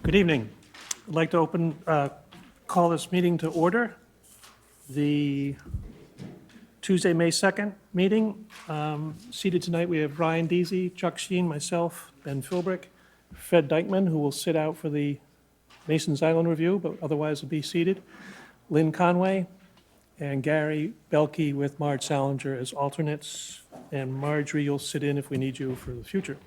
Good evening. I'd like to call this meeting to order. The Tuesday, May 2nd meeting. Seated tonight, we have Ryan Deasy, Chuck Sheen, myself, Ben Philbrick, Fred Dykman, who will sit out for the Mason's Island review, but otherwise will be seated, Lynn Conway, and Gary Belkey with Marge Salinger as alternates. And Marjorie, you'll sit in if we need you for the future.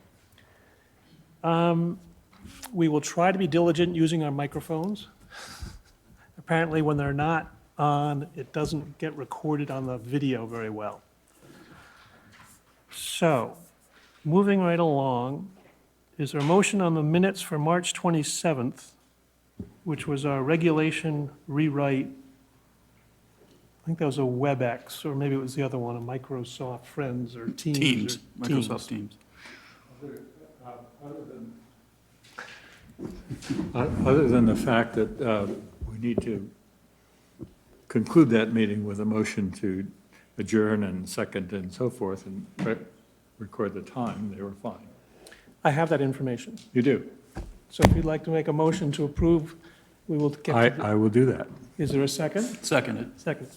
We will try to be diligent using our microphones. Apparently, when they're not on, it doesn't get recorded on the video very well. So, moving right along, is there a motion on the minutes for March 27th, which was our regulation rewrite? I think that was a WebEx, or maybe it was the other one, a Microsoft Friends or Teams. Teams, or Microsoft Teams. Other than the fact that we need to conclude that meeting with a motion to adjourn and second and so forth and record the time, they were fine. I have that information. You do? So if you'd like to make a motion to approve, we will get to I will do that. Is there a second? Seconded. Second.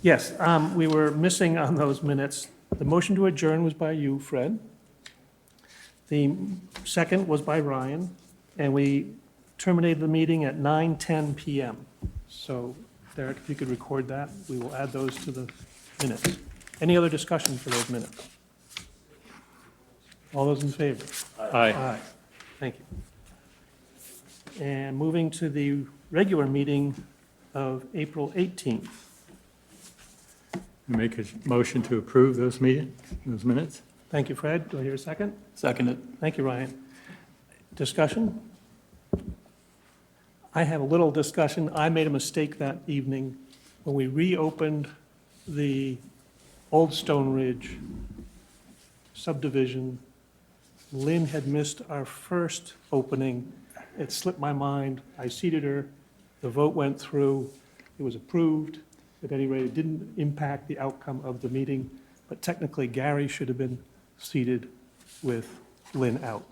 Yes, we were missing on those minutes. The motion to adjourn was by you, Fred. The second was by Ryan, and we terminated the meeting at 9:10 PM. So, Derek, if you could record that, we will add those to the minutes. Any other discussion for those minutes? All those in favor? Aye. Aye. Thank you. And moving to the regular meeting of April 18th. Make a motion to approve those minutes? Thank you, Fred. Do I hear a second? Seconded. Thank you, Ryan. Discussion? I have a little discussion. I made a mistake that evening when we reopened the Old Stone Ridge subdivision. Lynn had missed our first opening. It slipped my mind. I seated her. The vote went through. It was approved. At any rate, it didn't impact the outcome of the meeting, but technically Gary should have been seated with Lynn out.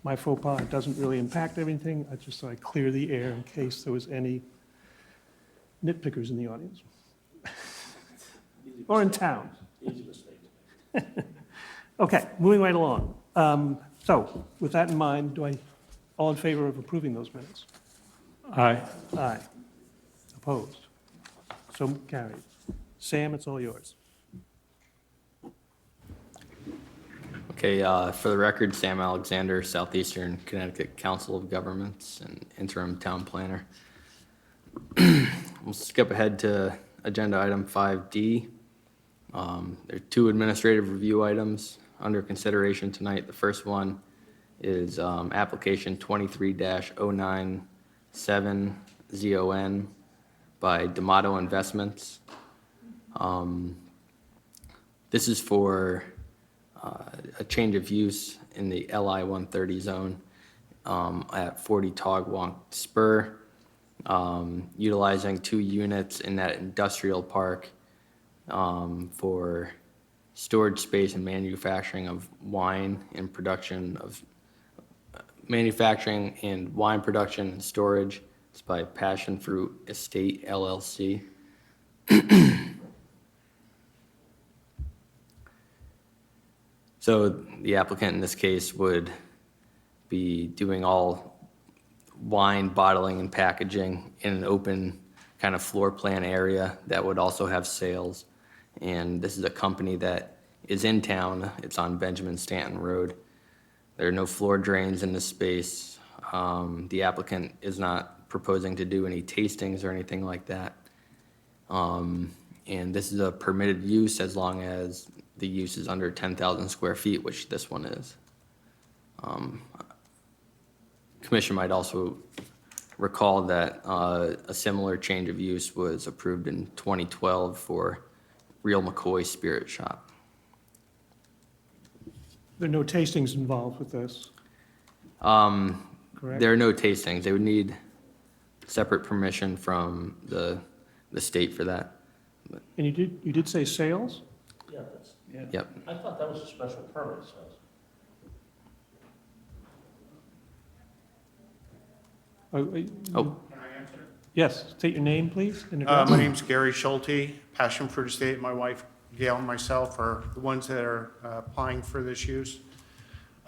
My faux pas doesn't really impact everything. I just thought I'd clear the air in case there was any nitpickers in the audience. Or in town. Easy mistake. Okay, moving right along. So, with that in mind, all in favor of approving those minutes? Aye. Aye. Opposed? So carried. Sam, it's all yours. Okay, for the record, Sam Alexander, Southeastern Connecticut Council of Governments and interim town planner. We'll skip ahead to agenda item 5D. There are two administrative review items under consideration tonight. The first one is application 23-097ZON by D'Amato Investments. This is for a change of use in the LI 130 zone at 40 Togwonk Spur, utilizing 2 units in that industrial park for storage space and manufacturing of wine and production of manufacturing and wine production and storage. It's by Passion Fruit Estate LLC. So the applicant in this case would be doing all wine bottling and packaging in an open kind of floor plan area that would also have sales. And this is a company that is in town. It's on Benjamin Stanton Road. There are no floor drains in this space. The applicant is not proposing to do any tastings or anything like that. And this is a permitted use as long as the use is under 10,000 square feet, which this one is. Commission might also recall that a similar change of use was approved in 2012 for Real McCoy Spirit Shop. There are no tastings involved with this, correct? There are no tastings. They would need separate permission from the state for that. And you did say sales? Yeah, that's, Yep. I thought that was a special permit, so. Oh, Yes, state your name, please, and address. My name's Gary Schulte. Passion Fruit Estate, my wife Gail and myself are the ones that are applying for this use.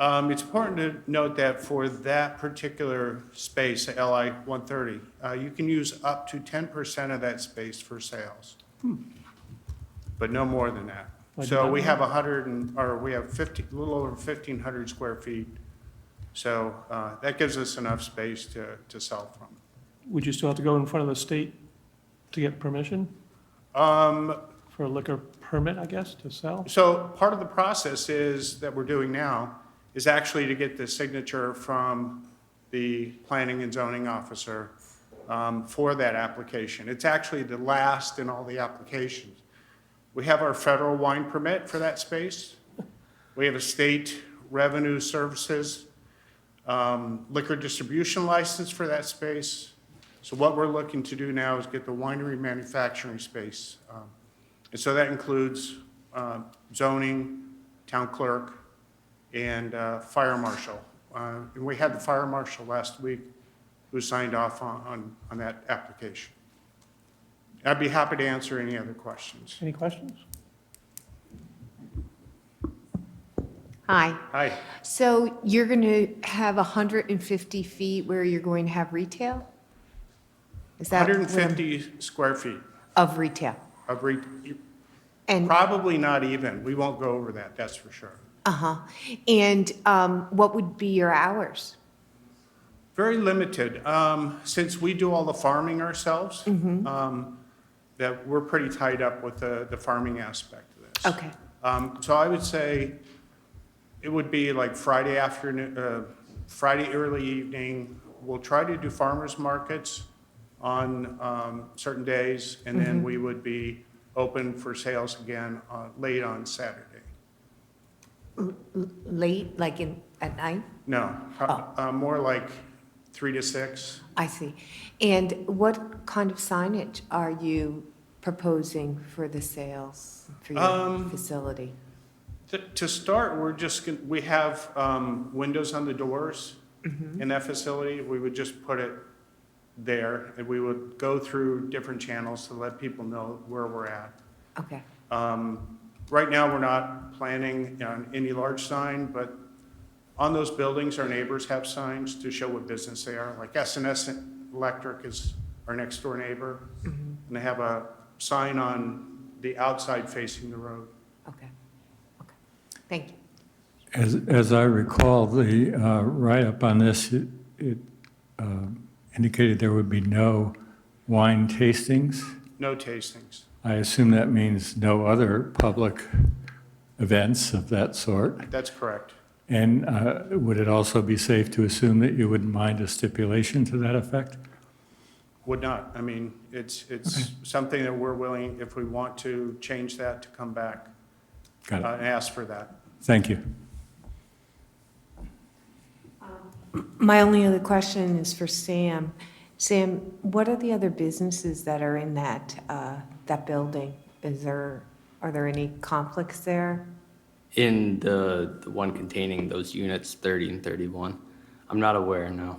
It's important to note that for that particular space, the LI 130, you can use up to 10% of that space for sales, but no more than that. Why do So that we one? have a little over 1,500 square feet. So that gives us enough space to sell from. Would you still have to go in front of the state to get permission for a liquor permit, I guess, to sell? So part of the process that we're doing now is actually to get the signature from the planning and zoning officer for that application. It's actually the last in all the applications. We have our federal wine permit for that space. We have a state revenue services liquor distribution license for that space. So what we're looking to do now is get the winery manufacturing space. And so that includes zoning, town clerk, and fire marshal. And we had the fire marshal last week who signed off on that application. I'd be happy to answer any other questions. Any questions? Hi. Hi. So you're going to have 150 feet where you're going to have retail? Is that what I'm- 150 square feet Of retail? of And, probably not even. We won't go over that, that's for sure. uh-huh. And what would be your hours? Very limited. Since we do all the farming ourselves, that we're pretty tied up with the farming aspect of this. Okay, So I would say it would be like Friday afternoon, Friday early evening. We'll try to do farmers markets on certain days, and then we would be open for sales again late on Saturday. late, like at night? No, more like 3 to 6. I see. And what kind of signage are you proposing for the sales for your facility? To start, we have windows on the doors in that facility. We would just put it there, and we would go through different channels to let people know where we're at. Okay, Right now, we're not planning on any large sign, but on those buildings, our neighbors have signs to show what business they are. Like S&S Electric is our next door neighbor, and they have a sign on the outside facing the road. okay, okay. Thank you. As I recall, the write-up on this, it indicated there would be no wine tastings. No tastings. I assume that means no other public events of that sort. That's correct. And would it also be safe to assume that you wouldn't mind a stipulation to that effect? Would not. I mean, it's something that we're willing, if we want to change that, to come back Got it. and ask for that. Thank you. My only other question is for Sam. Sam, what are the other businesses that are in that building? Are there any conflicts there? in the one containing those units 30 and 31. I'm not aware, no.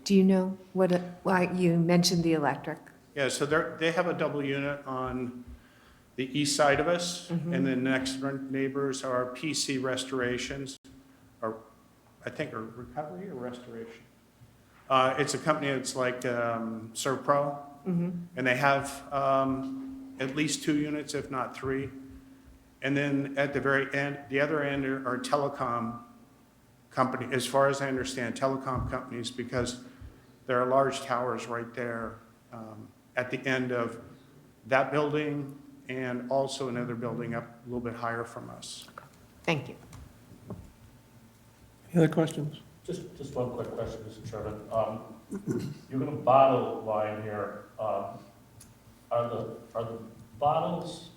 Do you know why you mentioned the electric? Yeah, so they have a double unit on the east side of us, and the next neighbors are PC Restorations, or I think, or Recovery or Restoration. It's a company that's like Servpro, and they have at least 2 units, if not 3. And then at the very end, the other end are telecom company, as far as I understand, telecom companies, because there are large towers right there at the end of that building and also another building up a little bit higher from us. Thank you. Any other questions? Just one quick question, Mr. Chairman. You're gonna bottle wine here. Are the bottles,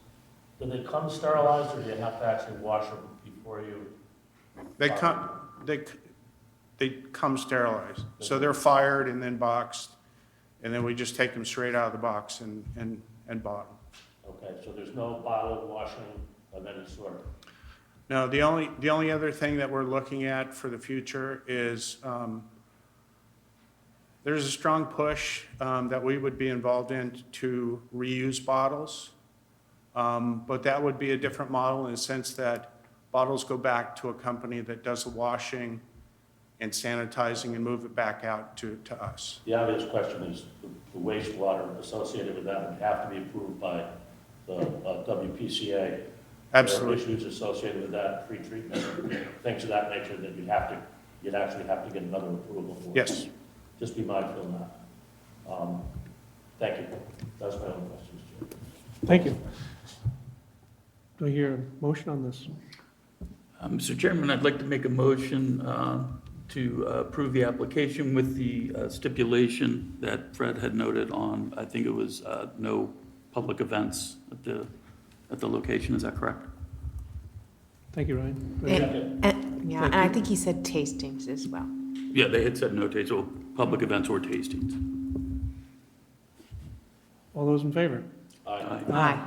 do they come sterilized, or do you have to actually wash them before you? They come sterilized. So they're fired and then boxed, and then we just take them straight out of the box and bottle. Okay, so there's no bottle washing of any sort? No, the only other thing that we're looking at for the future is There's a strong push that we would be involved in to reuse bottles, but that would be a different model in the sense that bottles go back to a company that does the washing and sanitizing and move it back out to us. The obvious question is the wastewater associated with that would have to be approved by the WPCA. Absolutely. There are issues associated with that, pre-treatment, things of that nature that you'd actually have to get another approval for. Yes. Just be mindful of that. Thank you. That's my own questions, Chair. Thank you. Do I hear a motion on this? Mr. Chairman, I'd like to make a motion to approve the application with the stipulation that Fred had noted on, I think it was no public events at the location. Is that correct? Thank you, Ryan. Do I hear- Yeah, Thank and I you. think he said tastings as well. Yeah, they had said no so public events or tastings. All those in favor? Aye. Aye.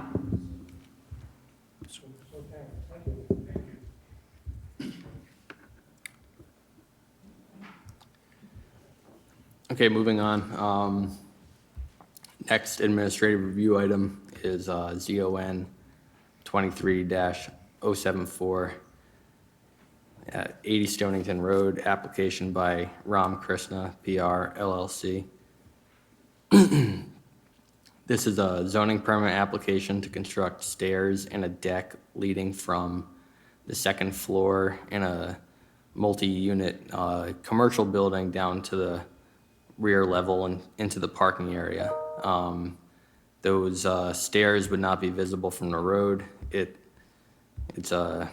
Okay, moving on. Next administrative review item is ZON 23-074 at 80 Stonington Road, application by Ram Krishna, PR LLC. This is a zoning permit application to construct stairs and a deck leading from the second floor in a multi-unit commercial building down to the rear level and into the parking area. Those stairs would not be visible from the road. It's a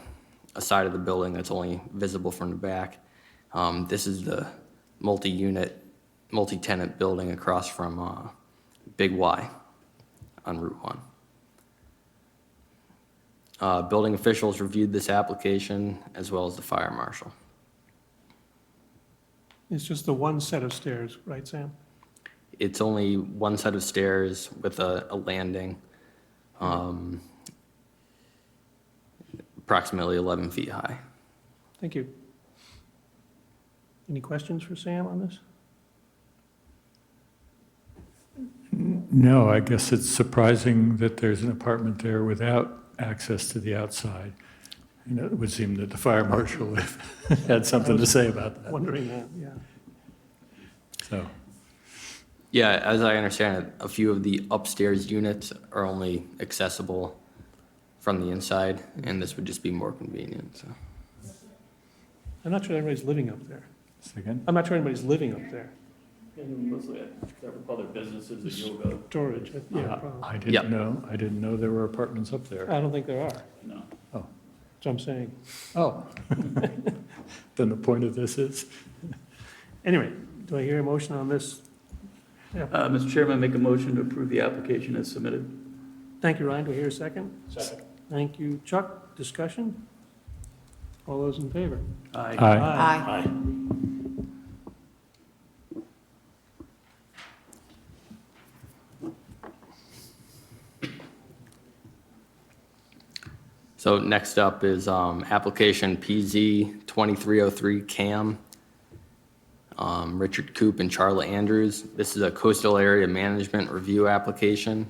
side of the building that's only visible from the back. This is the multi-unit, multi-tenant building across from Big Y on Route 1. Building officials reviewed this application as well as the fire marshal. It's just the one set of stairs, right, Sam? It's only one set of stairs with a landing, approximately 11 feet high. Thank you. Any questions for Sam on this? No, I guess it's surprising that there's an apartment there without access to the outside. You know, it would seem that the fire marshal had something to say about that, Wondering that, yeah. so. Yeah, as I understand it, a few of the upstairs units are only accessible from the inside, and this would just be more convenient, so. I'm not sure anybody's living up there. Second? I'm not sure anybody's living up there. And mostly other businesses and yoga. Storage, yeah, probably. I Yep. didn't know there were apartments up there. I don't think there are, No. Oh, that's what I'm saying. oh. Then the point of this is? Anyway, do I hear a motion on this? Mr. Chairman, I make a motion to approve the application as submitted. Thank you, Ryan. Do I hear a second? Second. Thank you, Chuck. Discussion? All those in favor? Aye. Aye. Aye. Aye. So next up is application PZ 2303 CAM, Richard Coop and Charlotte Andrews. This is a coastal area management review application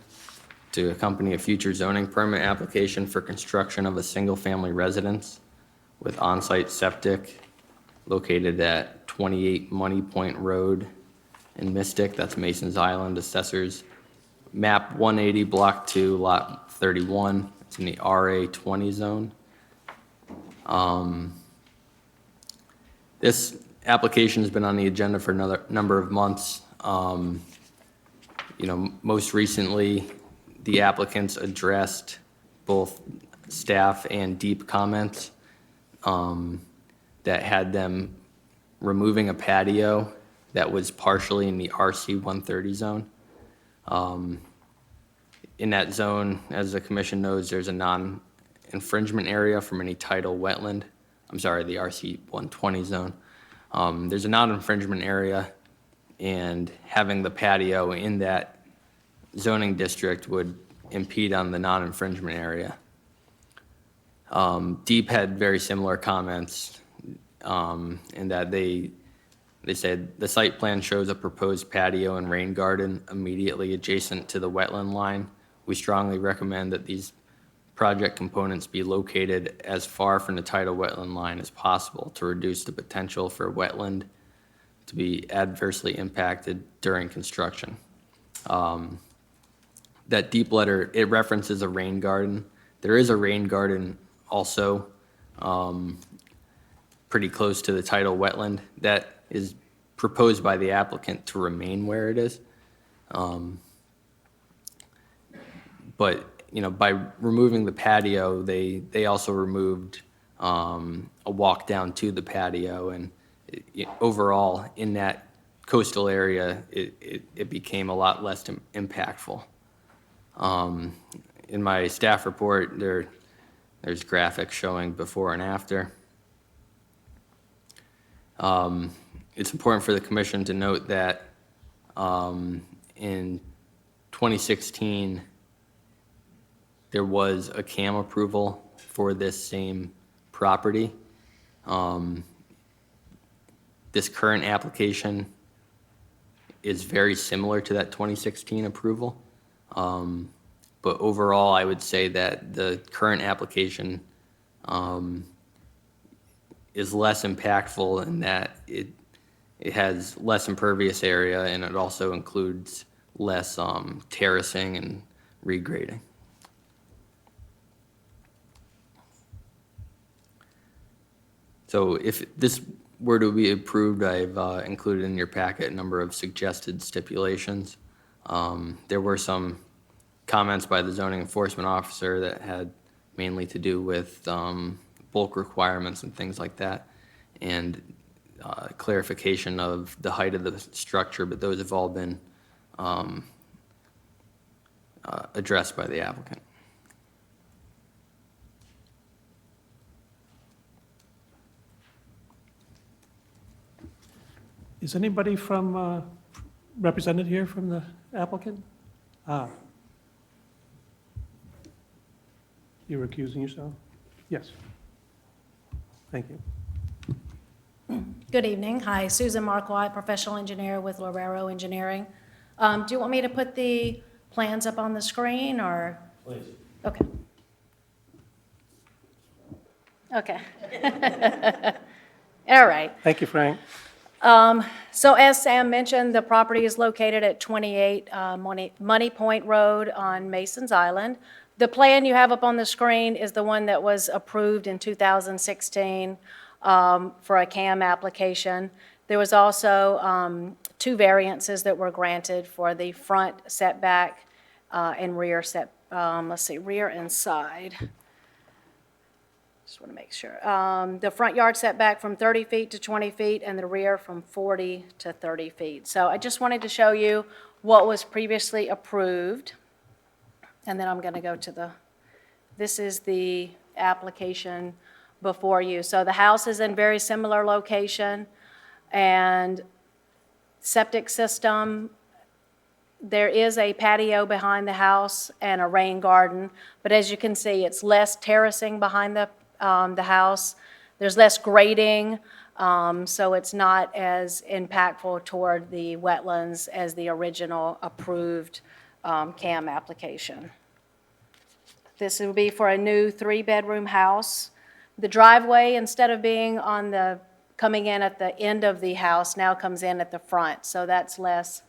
to accompany a future zoning permit application for construction of a single-family residence with on-site septic located at 28 Money Point Road in Mystic. That's Mason's Island, Assessors. Map 180, Block 2, Lot 31. It's in the RA 20 zone. This application has been on the agenda for another number of months. Most recently, the applicants addressed both staff and deep comments that had them removing a patio that was partially in the RC 130 zone. In that zone, as the commission knows, there's a non-infringement area from any tidal wetland. I'm sorry, the RC 120 zone. There's a non-infringement area, and having the patio in that zoning district would impede on the non-infringement area. Deep had very similar comments in that they They said the site plan shows a proposed patio and rain garden immediately adjacent to the wetland line. We strongly recommend that these project components be located as far from the tidal wetland line as possible to reduce the potential for wetland to be adversely impacted during construction. That deep letter, it references a rain garden. There is a rain garden also pretty close to the tidal wetland that is proposed by the applicant to remain where it is. But, you know, by removing the patio, they also removed a walk down to the patio, and overall, in that coastal area, it became a lot less impactful. In my staff report, there's graphics showing before and after. It's important for the commission to note that in 2016, there was a CAM approval for this same property. This current application is very similar to that 2016 approval. But overall, I would say that the current application is less impactful in that it has less impervious area, and it also includes less terracing and regrading. So if this were to be approved, I've included in your packet a number of suggested stipulations. There were some comments by the zoning enforcement officer that had mainly to do with bulk requirements and things like that, and clarification of the height of the structure, but those have all been addressed by the applicant. Is anybody from, represented here from the applicant? You're recusing yourself? Yes. Thank you. Good evening. Hi, Susan Marquardt, professional engineer with Lorero Engineering. Do you want me to put the plans up on the screen, or? Please. Okay. Okay. All right. Thank you, Frank. So as Sam mentioned, the property is located at 28 Money Point Road on Mason's Island. The plan you have up on the screen is the one that was approved in 2016 for a CAM application. There was also 2 variances that were granted for the front setback and rear rear and side. Just want to make sure. The front yard setback from 30 feet to 20 feet and the rear from 40 to 30 feet. So I just wanted to show you what was previously approved. And then I'm going to go to this is the application before you. So the house is in very similar location, and septic system, there is a patio behind the house and a rain garden, but as you can see, it's less terracing behind the house. There's less grading, so it's not as impactful toward the wetlands as the original approved CAM application. This will be for a new 3-bedroom house. The driveway, instead of being coming in at the end of the house, now comes in at the front, so that's less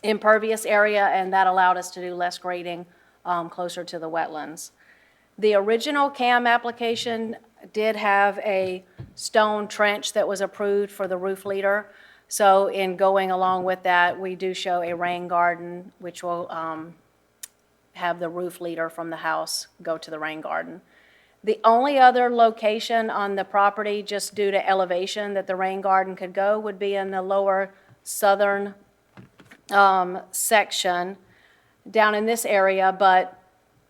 impervious area, and that allowed us to do less grading closer to the wetlands. The original CAM application did have a stone trench that was approved for the roof leader. So in going along with that, we do show a rain garden, which will have the roof leader from the house go to the rain garden. The only other location on the property, just due to elevation, that the rain garden could go would be in the lower southern section down in this area, but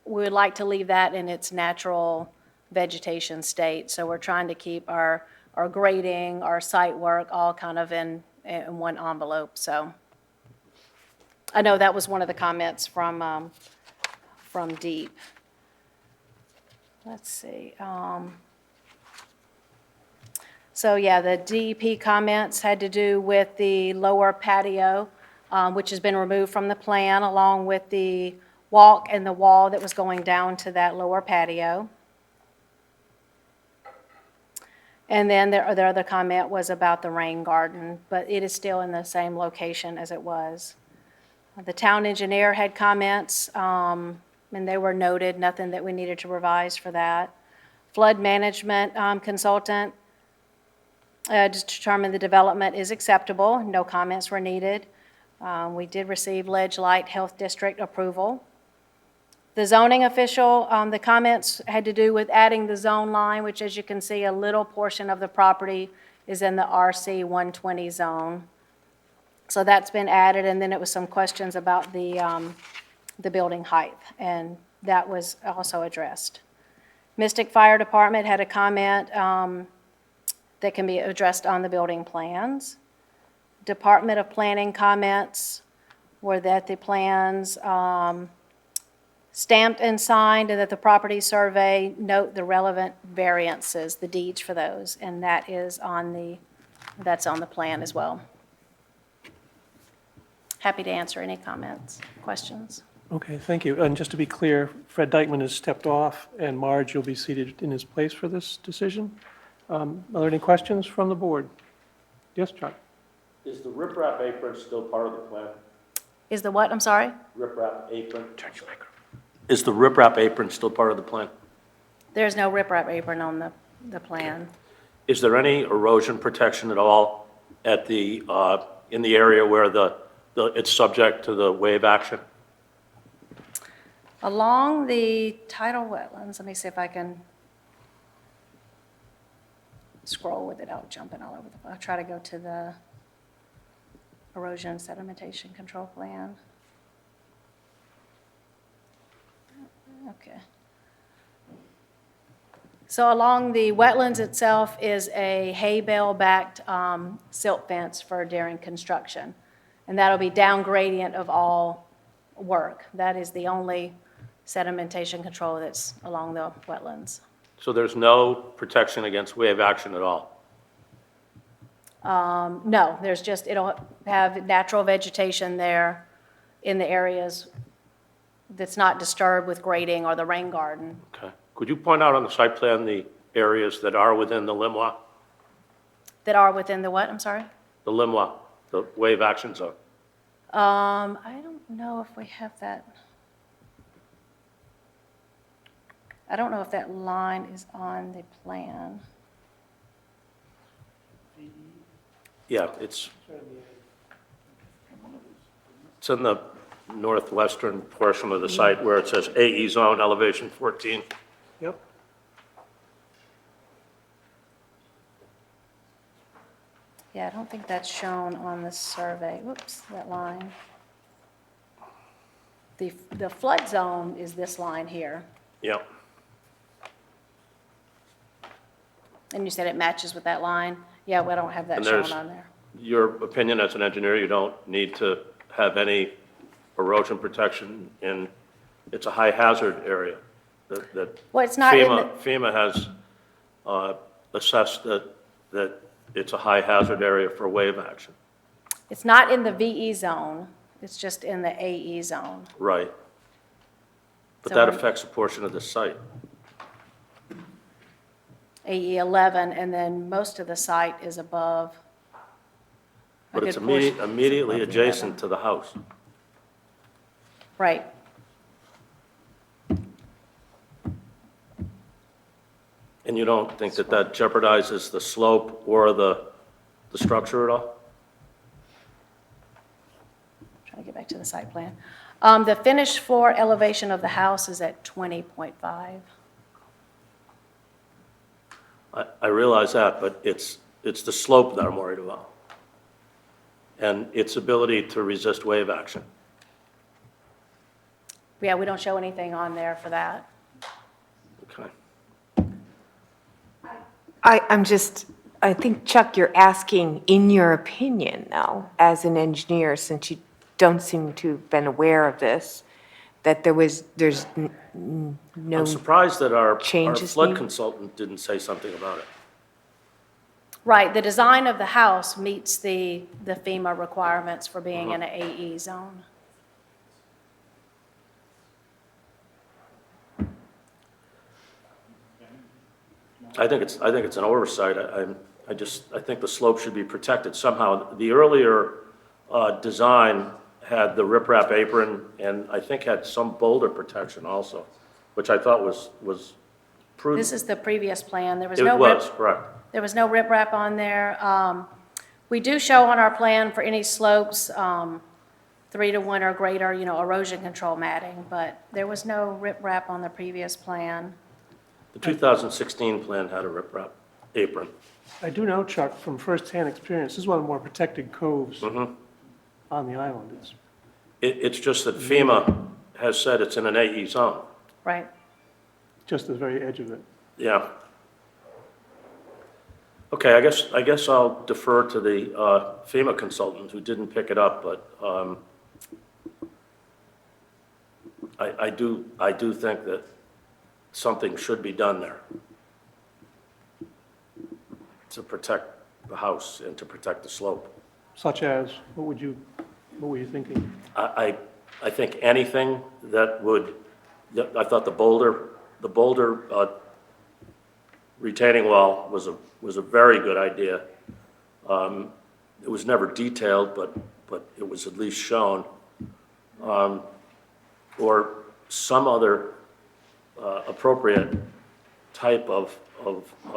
we would like to leave that in its natural vegetation state. So we're trying to keep our grading, our site work, all kind of in one envelope. So I know that was one of the comments from Deep. Let's see. So yeah, the DEP comments had to do with the lower patio, which has been removed from the plan, along with the walk and the wall that was going down to that lower patio. And then the other comment was about the rain garden, but it is still in the same location as it was. The town engineer had comments, and they were noted, nothing that we needed to revise for that. Flood management consultant determined the development is acceptable, no comments were needed. We did receive Ledge Light Health District approval. The zoning official, the comments had to do with adding the zone line, which, as you can see, a little portion of the property is in the RC 120 zone. So that's been added, and then it was some questions about the building height, and that was also addressed. Mystic Fire Department had a comment that can be addressed on the building plans. Department of Planning comments were that the plans stamped and signed, and that the property survey note the relevant variances, the deeds for those, and that is that's on the plan as well. Happy to answer any comments, questions. Okay, thank you. And just to be clear, Fred Dykman has stepped off, and Marge, you'll be seated in his place for this decision. Are there any questions from the board? Yes, Chuck? Is the riprap apron still part of the plan? Is the what, I'm sorry? Riprap apron? Is the riprap apron still part of the plan? There's no riprap apron on the plan. Is there any erosion protection at all at the, in the area where it's subject to the wave action? Along the tidal wetlands, let me see if I can scroll with it, I'll jump in all over I'll try to go to the erosion sedimentation control plan. Okay. So along the wetlands itself is a hay bale-backed silt fence for during construction. And that'll be down gradient of all work. That is the only sedimentation control that's along the wetlands. So there's no protection against wave action at all? No, there's just, it'll have natural vegetation there in the areas that's not disturbed with grading or the rain garden. Okay. Could you point out on the site plan the areas that are within the LIMWA? That are within the what, I'm sorry? The LIMWA, the wave action zone? I don't know if we have that. I don't know if that line is on the plan. Yeah, it's in the northwestern portion of the site where it says AE zone, elevation 14. Yep. Yeah, I don't think that's shown on the survey. Whoops, that line. The flood zone is this line here. Yep. And you said it matches with that line? Yeah, we don't have that And shown there's- on there. Your opinion as an engineer, you don't need to have any erosion protection in, it's a high hazard area that Well, it's not in the, FEMA has assessed that it's a high hazard area for wave action. it's not in the VE zone. It's just in the AE zone. Right. But So that I'm- affects a portion of the site. AE 11, and then most of the site is above. a But it's good portion is immediately above the adjacent 11. to the house. Right. And you don't think that that jeopardizes the slope or the structure at all? Trying to get back to the site plan. The finished floor elevation of the house is at 20.5. I realize that, but it's the slope that I'm worried about. And its ability to resist wave action. Yeah, we don't show anything on there for that. Okay. I think, Chuck, you're asking, in your opinion, though, as an engineer, since you don't seem to have been aware of this, that there's no, I'm surprised that our changes flood needed? consultant didn't say something about it. Right, the design of the house meets the FEMA requirements for being in an AE zone. I think it's an oversight. I think the slope should be protected somehow. The earlier design had the riprap apron and I think had some boulder protection also, which I thought was prudent. This is the previous plan. There was It no was, correct. There was no riprap on there. We do show on our plan for any slopes, 3-to-1 or greater, erosion control matting, but there was no riprap on the previous plan. The 2016 plan had a riprap apron. I do know, Chuck, from firsthand experience, this is one of the more protected coves on the island. It's just that FEMA has said it's in an AE zone. Right. Just the very edge of it. Yeah. Okay, I guess I'll defer to the FEMA consultant who didn't pick it up, but I do think that something should be done there to protect the house and to protect the slope. Such as, what were you thinking? I think anything that would, I thought the boulder retaining wall was a very good idea. It was never detailed, but it was at least shown. Or some other appropriate type of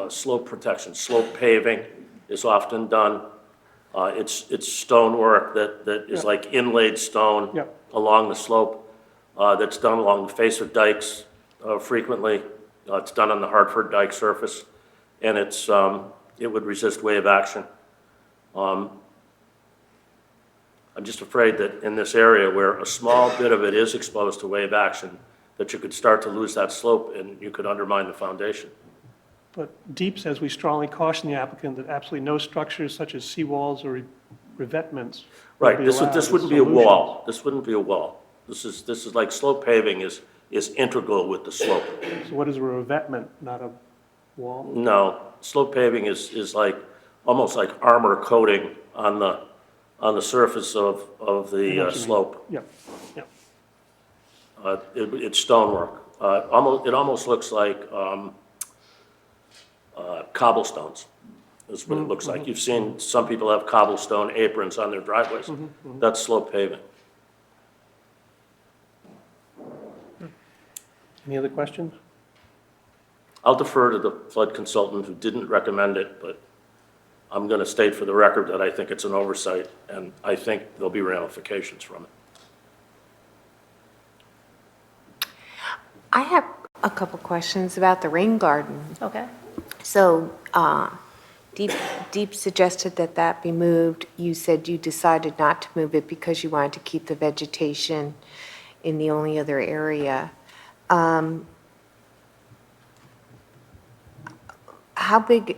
slope protection. Slope paving is often done. It's stonework that is like inlaid stone Yep. along the slope. That's done along the face of dikes frequently. It's done on the Hartford dike surface, and it would resist wave action. I'm just afraid that in this area where a small bit of it is exposed to wave action, that you could start to lose that slope and you could undermine the foundation. But Deep says we strongly caution the applicant that absolutely no structures such as seawalls or revetments will Right, be this allowed as wouldn't be a solutions. wall. This wouldn't be a wall. This is like slope paving is integral with the slope. So what is a revetment, not a wall? No, slope paving is like, almost like armor coating on the surface of I know what you the mean. slope. Yep, yep. It's stonework. It almost looks like cobblestones, is what it looks like. You've seen some people have cobblestone aprons on their driveways. That's slope paving. Any other questions? I'll defer to the flood consultant who didn't recommend it, but I'm going to state for the record that I think it's an oversight, and I think there'll be ramifications from it. I have a couple questions about the rain garden. Okay. So Deep suggested that be moved. You said you decided not to move it because you wanted to keep the vegetation in the only other area. How big,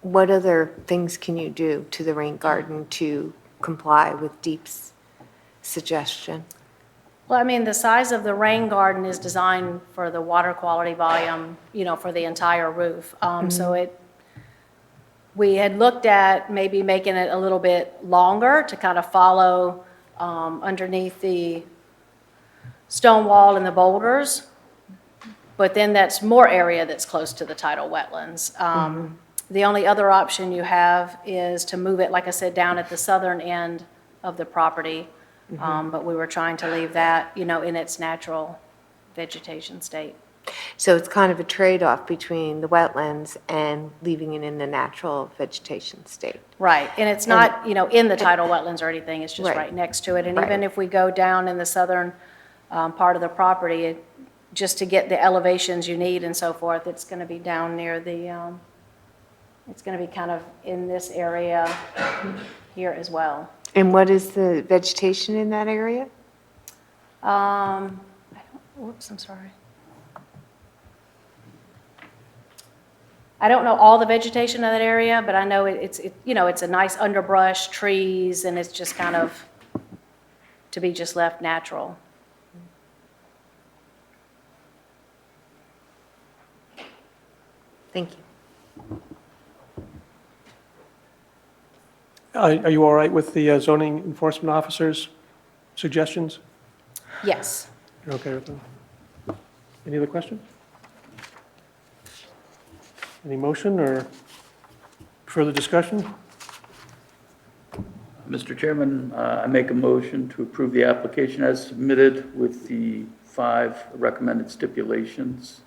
what other things can you do to the rain garden to comply with Deep's suggestion? Well, I mean, the size of the rain garden is designed for the water quality volume, for the entire roof. So we had looked at maybe making it a little bit longer to kind of follow underneath the stone wall and the boulders. But then that's more area that's close to the tidal wetlands. The only other option you have is to move it, like I said, down at the southern end of the property. But we were trying to leave that, in its natural vegetation state. So it's kind of a trade-off between the wetlands and leaving it in the natural vegetation state. Right, and it's not, in the tidal wetlands or anything, it's just Right. right next to it. And Right. even if we go down in the southern part of the property, just to get the elevations you need and so forth, it's going to be down near the, it's going to be kind of in this area here as well. And what is the vegetation in that area? Whoops, I'm sorry. I don't know all the vegetation of that area, but I know it's a nice underbrush, trees, and it's just kind of to be just left natural. Thank you. Are you all right with the zoning enforcement officer's suggestions? Yes. You're okay with them? Any other questions? Any motion or further discussion? Mr. Chairman, I make a motion to approve the application as submitted with the 5 recommended stipulations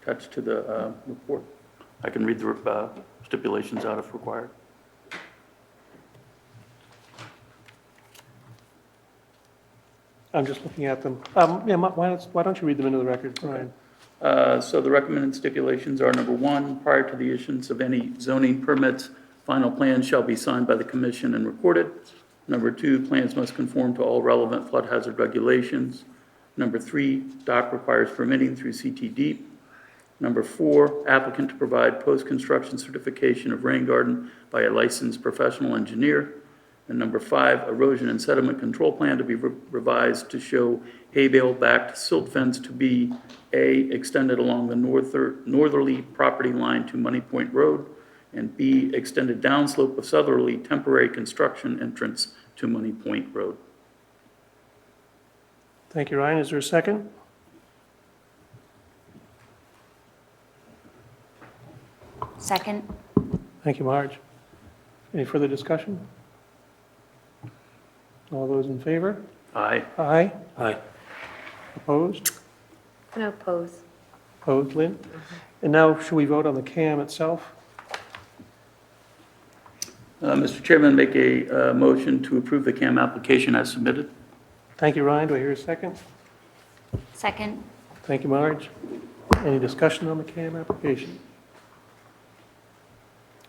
attached to the report. I can read the stipulations out if required. I'm just looking at them. Yeah, why don't you read them into the record, Brian? So the recommended stipulations are, number 1, prior to the issuance of any zoning permits, final plans shall be signed by the commission and recorded. Number 2, plans must conform to all relevant flood hazard regulations. Number 3, dock requires permitting through CT Deep. Number 4, applicant to provide post-construction certification of rain garden by a licensed professional engineer. And number 5, erosion and sediment control plan to be revised to show hay bale-backed silt fence to be A, extended along the northerly property line to Money Point Road, and B, extended downslope of southerly temporary construction entrance to Money Point Road. Thank you, Ryan. Is there a second? Second. Thank you, Marge. Any further discussion? All those in favor? Aye. Aye. Aye. Opposed? No pose. Opposed, Lynn? And now, should we vote on the CAM itself? Mr. Chairman, make a motion to approve the CAM application as submitted. Thank you, Ryan. Do I hear a second? Second. Thank you, Marge. Any discussion on the CAM application?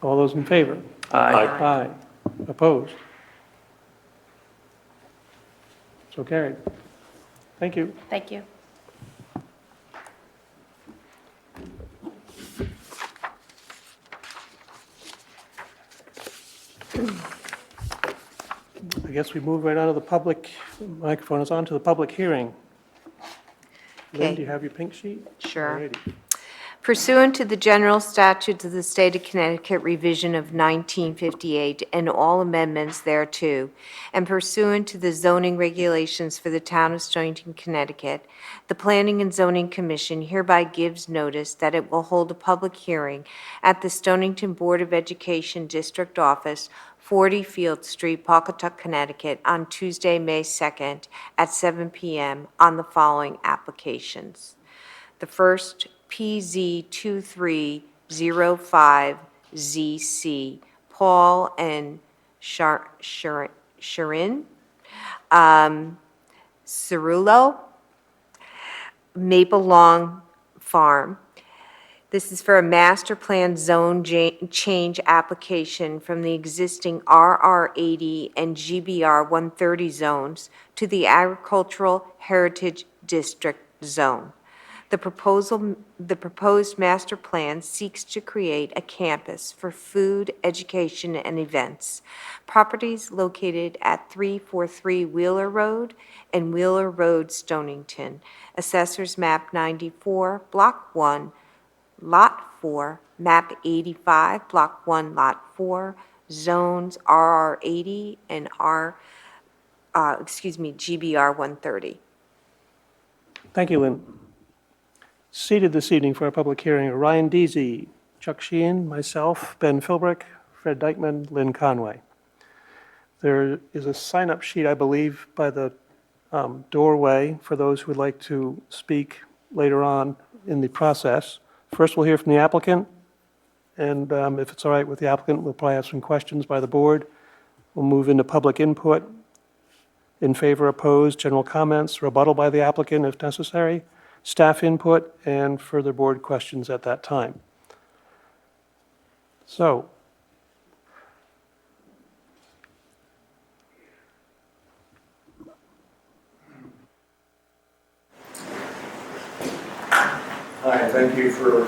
All those in favor? Aye. Aye. Opposed? So carried. Thank you. Thank you. I guess we move right on to the public, microphone is on to the public hearing. Lynn, Okay. do you have your pink sheet? Sure. Alrighty. Pursuant to the general statutes of the state of Connecticut revision of 1958 and all amendments thereto, and pursuant to the zoning regulations for the town of Stonington, Connecticut, the Planning and Zoning Commission hereby gives notice that it will hold a public hearing at the Stonington Board of Education District Office, 40 Field Street, Pawcatuck, Connecticut, on Tuesday, May 2nd at 7 p.m. on the following applications. The first, PZ 2305ZC, Paul and Sharin, Cerullo, Maple Lawn Farm. This is for a master plan zone change application from the existing RR 80 and GBR 130 zones to the Agricultural Heritage District zone. The proposed master plan seeks to create a campus for food, education, and events. Properties located at 343 Wheeler Road and Wheeler Road, Stonington. Assessors map 94, block 1, lot 4, map 85, block 1, lot 4, zones RR 80 and GBR 130. Thank you, Lynn. Seated this evening for our public hearing are Ryan Deasy, Chuck Sheehan, myself, Ben Philbrick, Fred Dykman, Lynn Conway. There is a sign-up sheet, I believe, by the doorway for those who would like to speak later on in the process. First, we'll hear from the applicant, and if it's all right with the applicant, we'll probably have some questions by the board. We'll move into public input, in favor, opposed, general comments, rebuttal by the applicant if necessary, staff input, and further board questions at that time. So, Hi, thank you for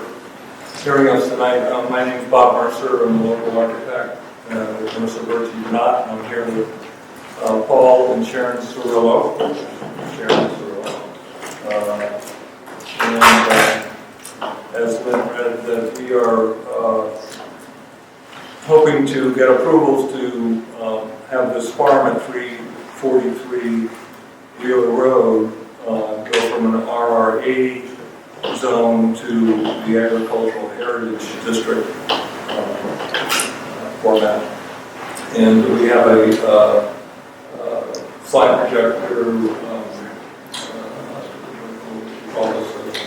hearing us tonight. My name is Bob Mercer. I'm a local architect with Mercer Bertie Knott. I'm here with Paul and Sharon Cirillo. And as Lynn read, that we are hoping to get approvals to have this farm at 343 Wheeler Road go from an RR80 zone to the agricultural heritage district format. And we have a slide projector, call this like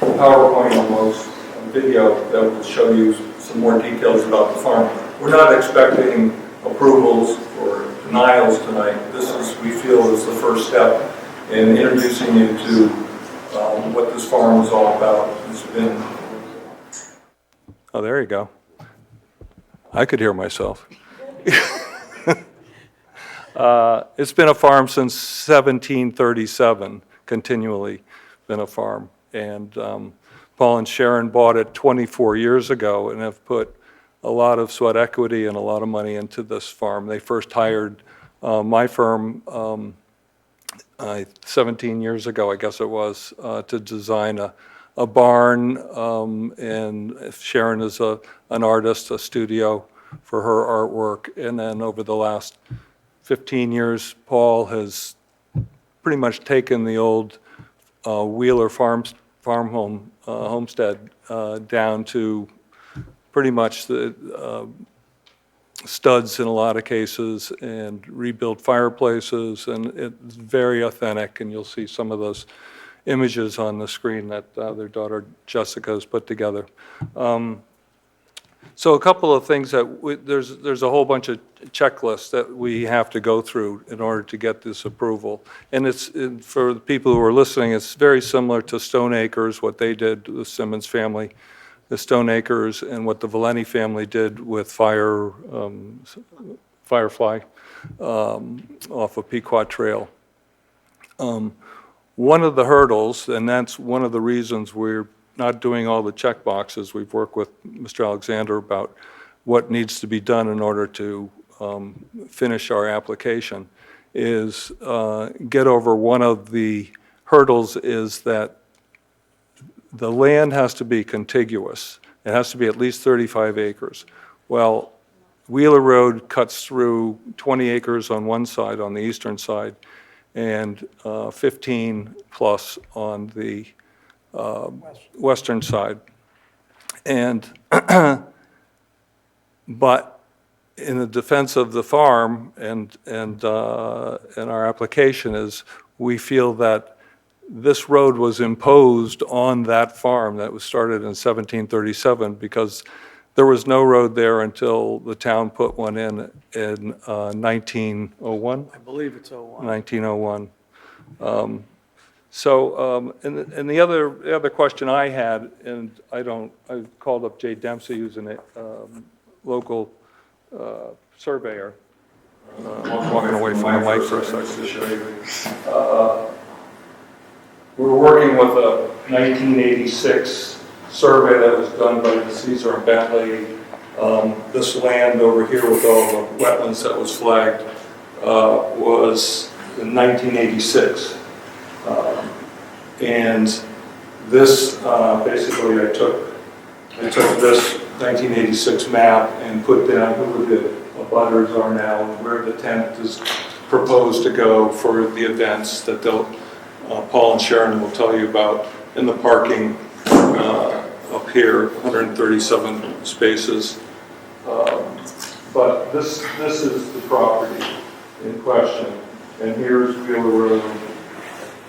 a PowerPoint almost, video that will show you some more details about the farm. We're not expecting approvals or denials tonight. This is, we feel, is the first step in introducing you to what this farm is all about. It's been... Oh, there you go. I could hear myself. It's been a farm since 1737, continually been a farm. And Paul and Sharon bought it 24 years ago and have put a lot of sweat equity and a lot of money into this farm. They first hired my firm 17 years ago, I guess it was, to design a barn, and Sharon is an artist, a studio for her artwork. And then over the last 15 years, Paul has pretty much taken the old Wheeler farm homestead down to pretty much the studs in a lot of cases, and rebuilt fireplaces, and it's very authentic, and you'll see some of those images on the screen that their daughter Jessica has put together. So a couple of things that there's a whole bunch of checklists that we have to go through in order to get this approval. And for the people who are listening, it's very similar to Stone Acres, what they did, the Simmons family, the Stone Acres, and what the Valenti family did with Firefly off of Pequot Trail. One of the hurdles, and that's one of the reasons we're not doing all the check boxes. We've worked with Mr. Alexander about what needs to be done in order to finish our application, is get over one of the hurdles is that the land has to be contiguous. It has to be at least 35 acres. Well, Wheeler Road cuts through 20 acres on one side, on the eastern side, and 15 plus on the western side. And but in the defense of the farm and our application is, we feel that this road was imposed on that farm that was started in 1737 because there was no road there until the town put one in 1901. I believe it's 01. 1901. And the other question I had, and I called up Jay Dempsey, who's a local surveyor. Walking away from the mic for a second. We're working with a 1986 survey that was done by Caesar and Bentley. This land over here with all the wetlands that was flagged was in 1986. And this, basically I took this 1986 map and put down who the abutters are now and where the tent is proposed to go for the events that Paul and Sharon will tell you about, in the parking up here, 137 spaces. But this is the property in question, and here's Wheeler Road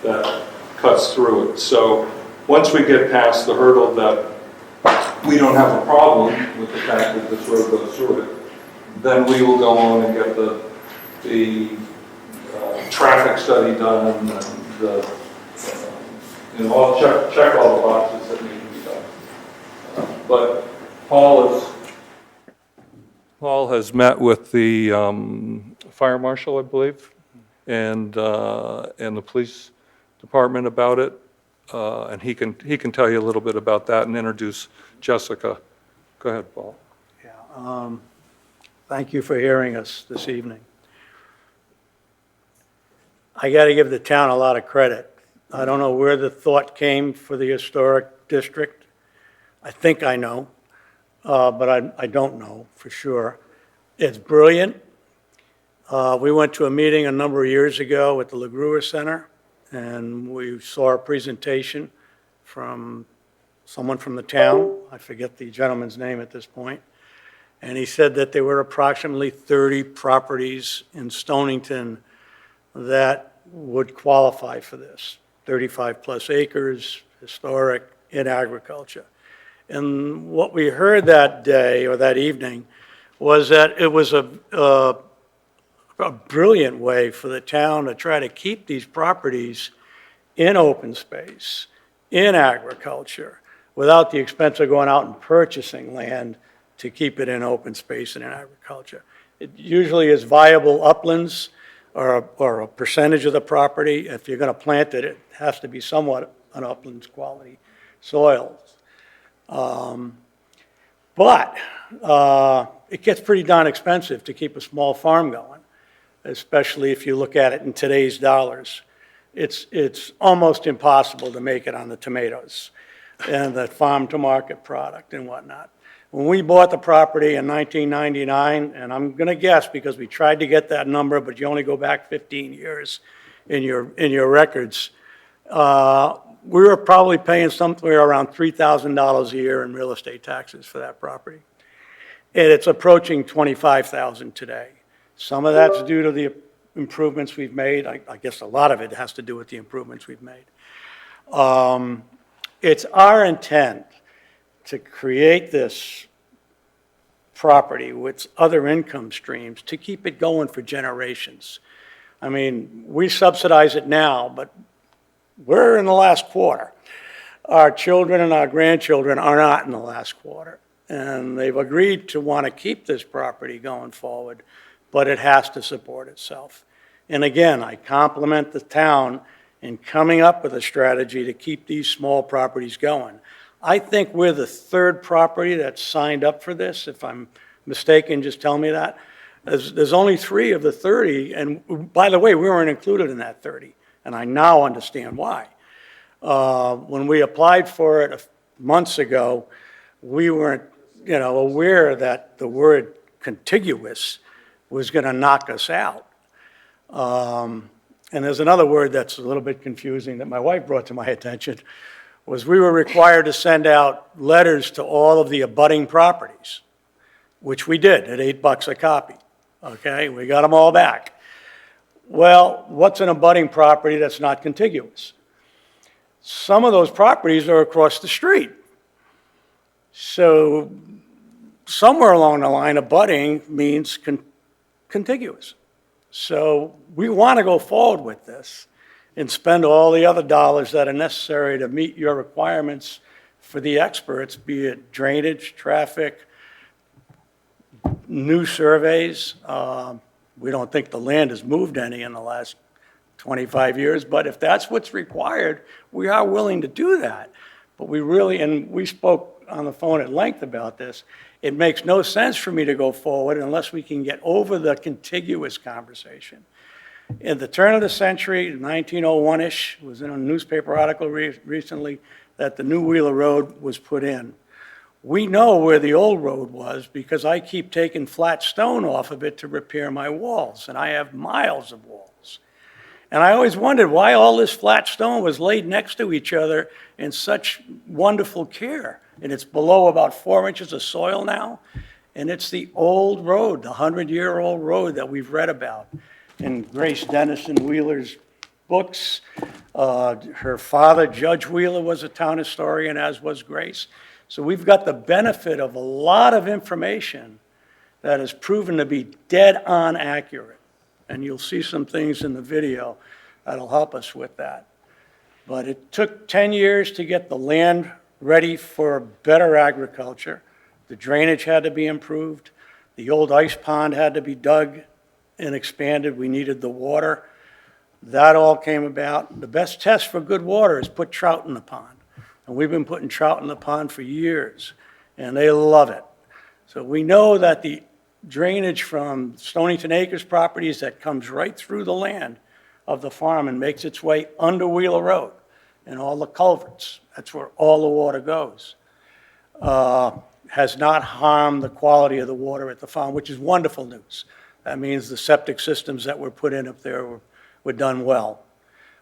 that cuts through it. So once we get past the hurdle that we don't have a problem with the fact that this road goes through it, then we will go on and get the traffic study done and check all the boxes that need to be done. But Paul has met with the fire marshal, I believe, and the police department about it, and he can tell you a little bit about that and introduce Jessica. Go ahead, Paul. Yeah. Thank you for hearing us this evening. I got to give the town a lot of credit. I don't know where the thought came for the historic district. I think I know. but I don't know for sure. It's brilliant. We went to a meeting a number of years ago at the LaGrua Center, and we saw a presentation from someone from the town. I forget the gentleman's name at this point. And he said that there were approximately 30 properties in Stonington that would qualify for this. 35-plus acres, historic, in agriculture. And what we heard that day or that evening was that it was a brilliant way for the town to try to keep these properties in open space, in agriculture, without the expense of going out and purchasing land to keep it in open space and in agriculture. It usually is viable uplands or a percentage of the property. If you're going to plant it, it has to be somewhat an uplands quality soil. But it gets pretty darn expensive to keep a small farm going, especially if you look at it in today's dollars. It's almost impossible to make it on the tomatoes and the farm-to-market product and whatnot. When we bought the property in 1999, and I'm going to guess because we tried to get that number, but you only go back 15 years in your records, we were probably paying somewhere around $3,000 a year in real estate taxes for that property. And it's approaching $25,000 today. Some of that's due to the improvements we've made. I guess a lot of it has to do with the improvements we've made. It's our intent to create this property with other income streams to keep it going for generations. I mean, we subsidize it now, but we're in the last quarter. Our children and our grandchildren are not in the last quarter. And they've agreed to want to keep this property going forward, but it has to support itself. And again, I compliment the town in coming up with a strategy to keep these small properties going. I think we're the third property that's signed up for this. If I'm mistaken, just tell me that. There's only 3 of the 30, and by the way, we weren't included in that 30, and I now understand why. When we applied for it months ago, we weren't, aware that the word contiguous was going to knock us out. And there's another word that's a little bit confusing that my wife brought to my attention, was we were required to send out letters to all of the abutting properties, which we did at $8 a copy. Okay, we got them all back. Well, what's an abutting property that's not contiguous? Some of those properties are across the street. So somewhere along the line, abutting means contiguous. So we want to go forward with this and spend all the other dollars that are necessary to meet your requirements for the experts, be it drainage, traffic, new surveys. We don't think the land has moved any in the last 25 years, but if that's what's required, we are willing to do that. But we really, and we spoke on the phone at length about this, it makes no sense for me to go forward unless we can get over the contiguous conversation. In the turn of the century, 1901-ish, was in a newspaper article recently that the new Wheeler Road was put in. We know where the old road was because I keep taking flat stone off of it to repair my walls, and I have miles of walls. And I always wondered why all this flat stone was laid next to each other in such wonderful care. And it's below about 4 inches of soil now. And it's the old road, the 100-year-old road that we've read about in Grace Dennison Wheeler's books. Her father, Judge Wheeler, was a town historian, as was Grace. So we've got the benefit of a lot of information that has proven to be dead on accurate. And you'll see some things in the video that'll help us with that. But it took 10 years to get the land ready for better agriculture. The drainage had to be improved. The old ice pond had to be dug and expanded. We needed the water. That all came about. The best test for good water is put trout in the pond. And we've been putting trout in the pond for years, and they love it. So we know that the drainage from Stonington Acres properties that comes right through the land of the farm and makes its way under Wheeler Road and all the culverts. That's where all the water goes. has not harmed the quality of the water at the farm, which is wonderful news. That means the septic systems that were put in up there were done well.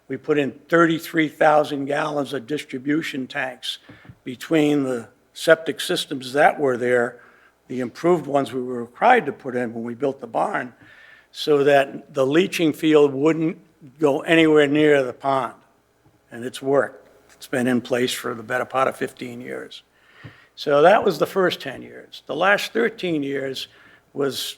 We put in 33,000 gallons of distribution tanks between the septic systems that were there, the improved ones we were required to put in when we built the barn, so that the leaching field wouldn't go anywhere near the pond. And it's worked. It's been in place for the better part of 15 years. So that was the first 10 years. The last 13 years was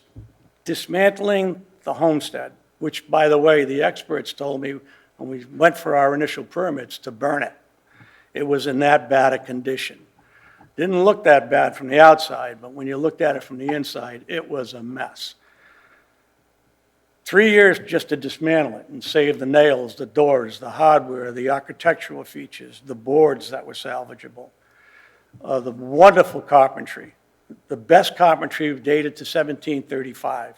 dismantling the homestead, which, by the way, the experts told me when we went for our initial permits to burn it. It was in that bad a condition. Didn't look that bad from the outside, but when you looked at it from the inside, it was a mess. 3 years just to dismantle it and save the nails, the doors, the hardware, the architectural features, the boards that were salvageable, the wonderful carpentry. The best carpentry dated to 1735.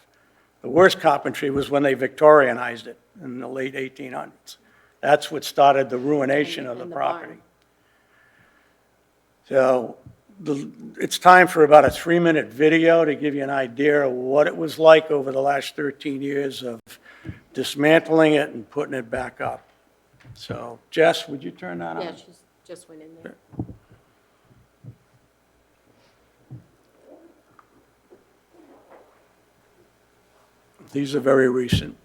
The worst carpentry was when they Victorianized it in the late 1800s. That's what started the ruination of the property. So it's time for about a 3-minute video to give you an idea of what it was like over the last 13 years of dismantling it and putting it back up. So, Jess, would you turn that on? Yeah, she just went in there. These are very recent.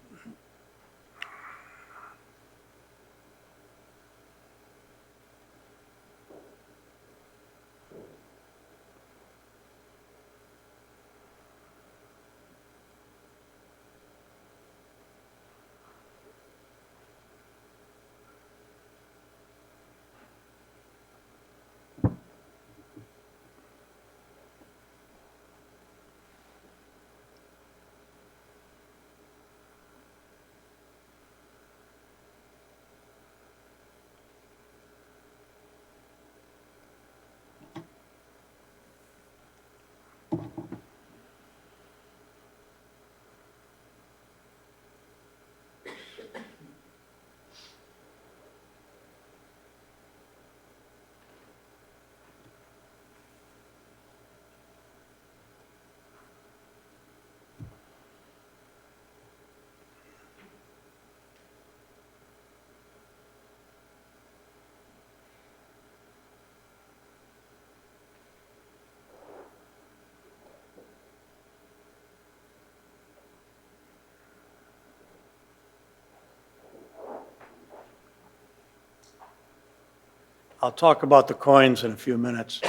I'll talk about the coins in a few minutes.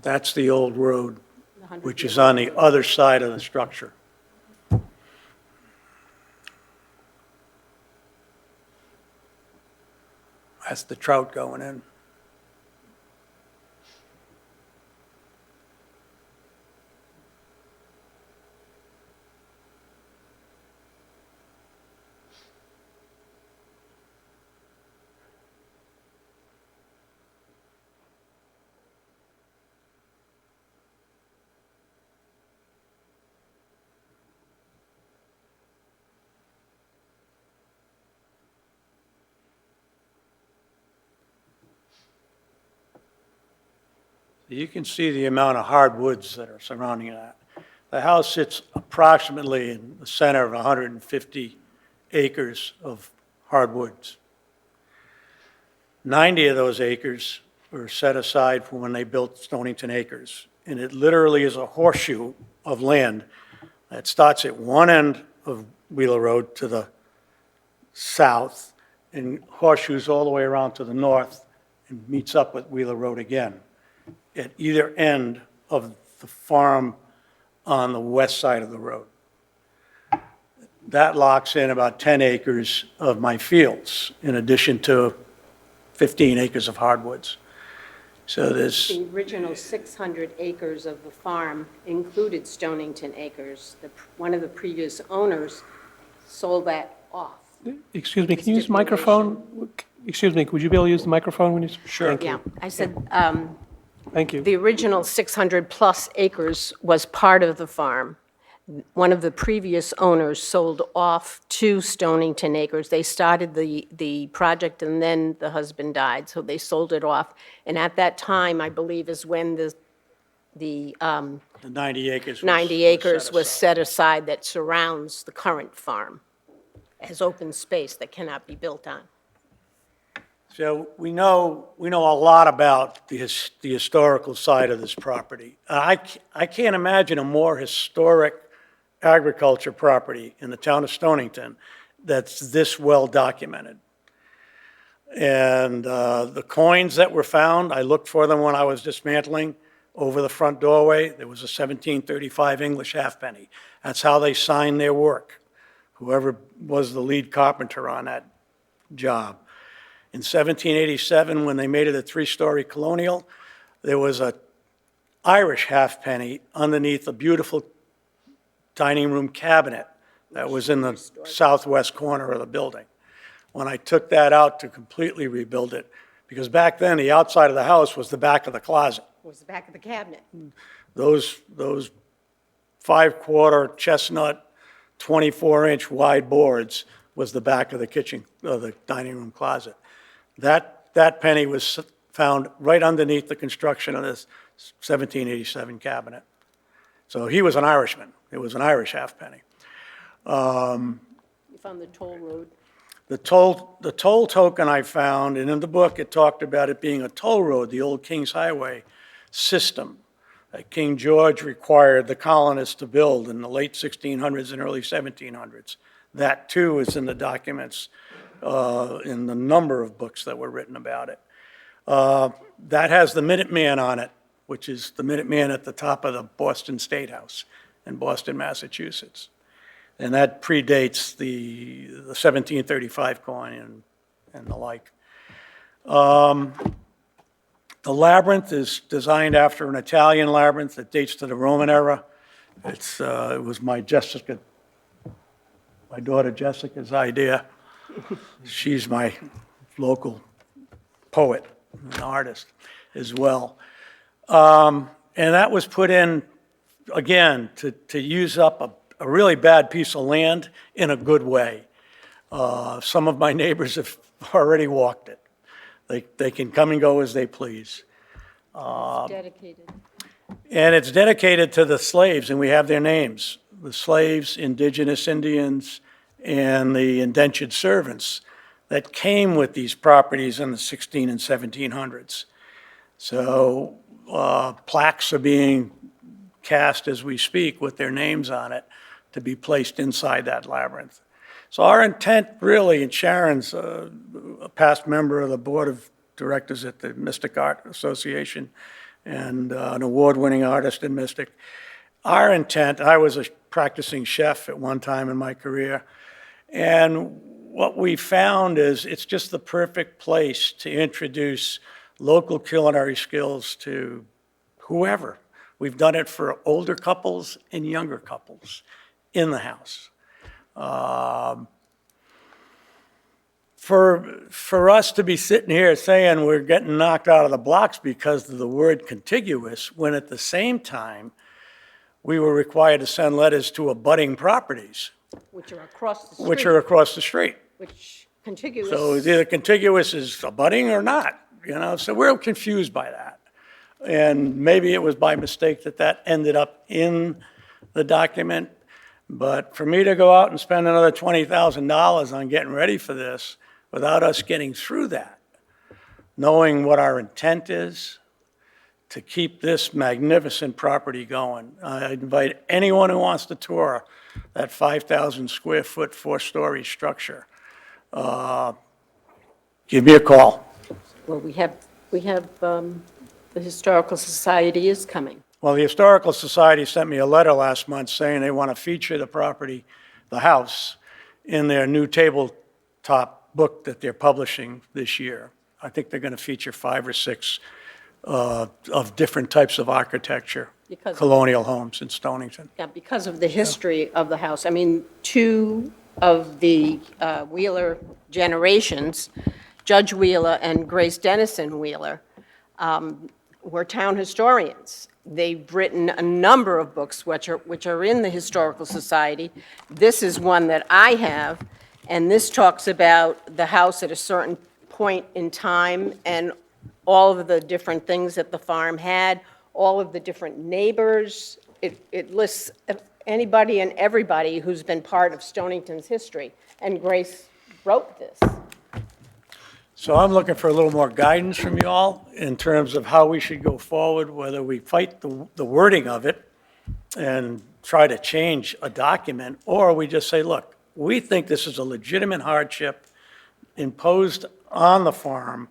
That's the old road, which is on the other side of the structure. That's the trout going in. You can see the amount of hardwoods that are surrounding that. The house sits approximately in the center of 150 acres of hardwoods. 90 of those acres were set aside for when they built Stonington Acres. And it literally is a horseshoe of land that starts at one end of Wheeler Road to the south and horseshoes all the way around to the north and meets up with Wheeler Road again at either end of the farm on the west side of the road. That locks in about 10 acres of my fields, in addition to 15 acres of hardwoods. So there's, The original 600 acres of the farm included Stonington acres. One of the previous owners sold that off. Excuse me, can you use the microphone? Excuse me, would you be able to use the microphone when you? Sure. Thank you. Yeah, I said, Thank you. the original 600-plus acres was part of the farm. One of the previous owners sold off 2 Stonington acres. They started the project, and then the husband died, so they sold it off. And at that time, I believe, is when the the 90 acres. 90 acres was set aside that surrounds the current farm as open space that cannot be built on. So we know a lot about the historical side of this property. I can't imagine a more historic agriculture property in the town of Stonington that's this well documented. And the coins that were found, I looked for them when I was dismantling. Over the front doorway, there was a 1735 English halfpenny. That's how they signed their work, whoever was the lead carpenter on that job. In 1787, when they made it a 3-story colonial, there was a Irish halfpenny underneath a beautiful dining room cabinet that was in the southwest corner of the building. When I took that out to completely rebuild it, because back then the outside of the house was the back of the closet. Was the back of the cabinet. Those 5-quarter chestnut, 24-inch wide boards was the back of the kitchen, the dining room closet. That penny was found right underneath the construction of this 1787 cabinet. So he was an Irishman. It was an Irish halfpenny. You found the toll road. The toll token I found, and in the book it talked about it being a toll road, the old King's Highway system that King George required the colonists to build in the late 1600s and early 1700s. That too is in the documents, in the number of books that were written about it. That has the Minuteman on it, which is the Minuteman at the top of the Boston State House in Boston, Massachusetts. And that predates the 1735 coin and the like. The labyrinth is designed after an Italian labyrinth that dates to the Roman era. It was my daughter Jessica's idea. She's my local poet and artist as well. And that was put in, again, to use up a really bad piece of land in a good way. Some of my neighbors have already walked it. They can come and go as they please. It's dedicated. And it's dedicated to the slaves, and we have their names. The slaves, indigenous Indians, and the indentured servants that came with these properties in the 16 and 1700s. So plaques are being cast as we speak with their names on it to be placed inside that labyrinth. So our intent really, and Sharon's a past member of the board of directors at the Mystic Art Association and an award-winning artist in Mystic. Our intent, I was a practicing chef at one time in my career, and what we found is it's just the perfect place to introduce local culinary skills to whoever. We've done it for older couples and younger couples in the house. For us to be sitting here saying we're getting knocked out of the blocks because of the word contiguous, when at the same time we were required to send letters to abutting properties, Which are across the street. which are across the street. Which contiguous. So either contiguous is abutting or not, so we're confused by that. And maybe it was by mistake that ended up in the document, but for me to go out and spend another $20,000 on getting ready for this without us getting through that, knowing what our intent is to keep this magnificent property going. I invite anyone who wants to tour that 5,000 square foot, 4-story structure. Give me a call. Well, we have, the Historical Society is coming. Well, the Historical Society sent me a letter last month saying they want to feature the property, the house, in their new tabletop book that they're publishing this year. I think they're going to feature 5 or 6 of different types of architecture, Because- colonial homes in Stonington. Yeah, because of the history of the house. I mean, two of the Wheeler generations, Judge Wheeler and Grace Dennison Wheeler, were town historians. They've written a number of books which are in the Historical Society. This is one that I have, and this talks about the house at a certain point in time and all of the different things that the farm had, all of the different neighbors. It lists anybody and everybody who's been part of Stonington's history, and Grace wrote this. So I'm looking for a little more guidance from you all in terms of how we should go forward, whether we fight the wording of it and try to change a document, or we just say, look, we think this is a legitimate hardship imposed on the farm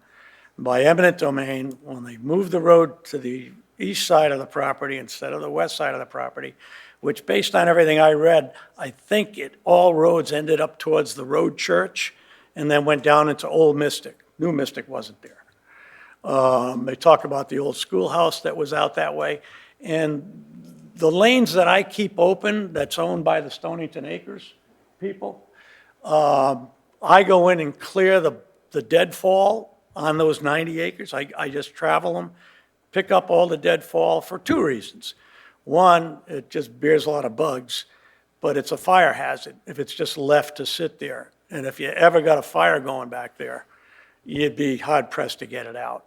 by eminent domain when they moved the road to the east side of the property instead of the west side of the property, which based on everything I read, I think all roads ended up towards the road church and then went down into Old Mystic. New Mystic wasn't there. They talk about the old schoolhouse that was out that way. And the lanes that I keep open that's owned by the Stonington Acres people, I go in and clear the deadfall on those 90 acres. I just travel them, pick up all the deadfall for two reasons. One, it just bears a lot of bugs, but it's a fire hazard if it's just left to sit there. And if you ever got a fire going back there, you'd be hard pressed to get it out.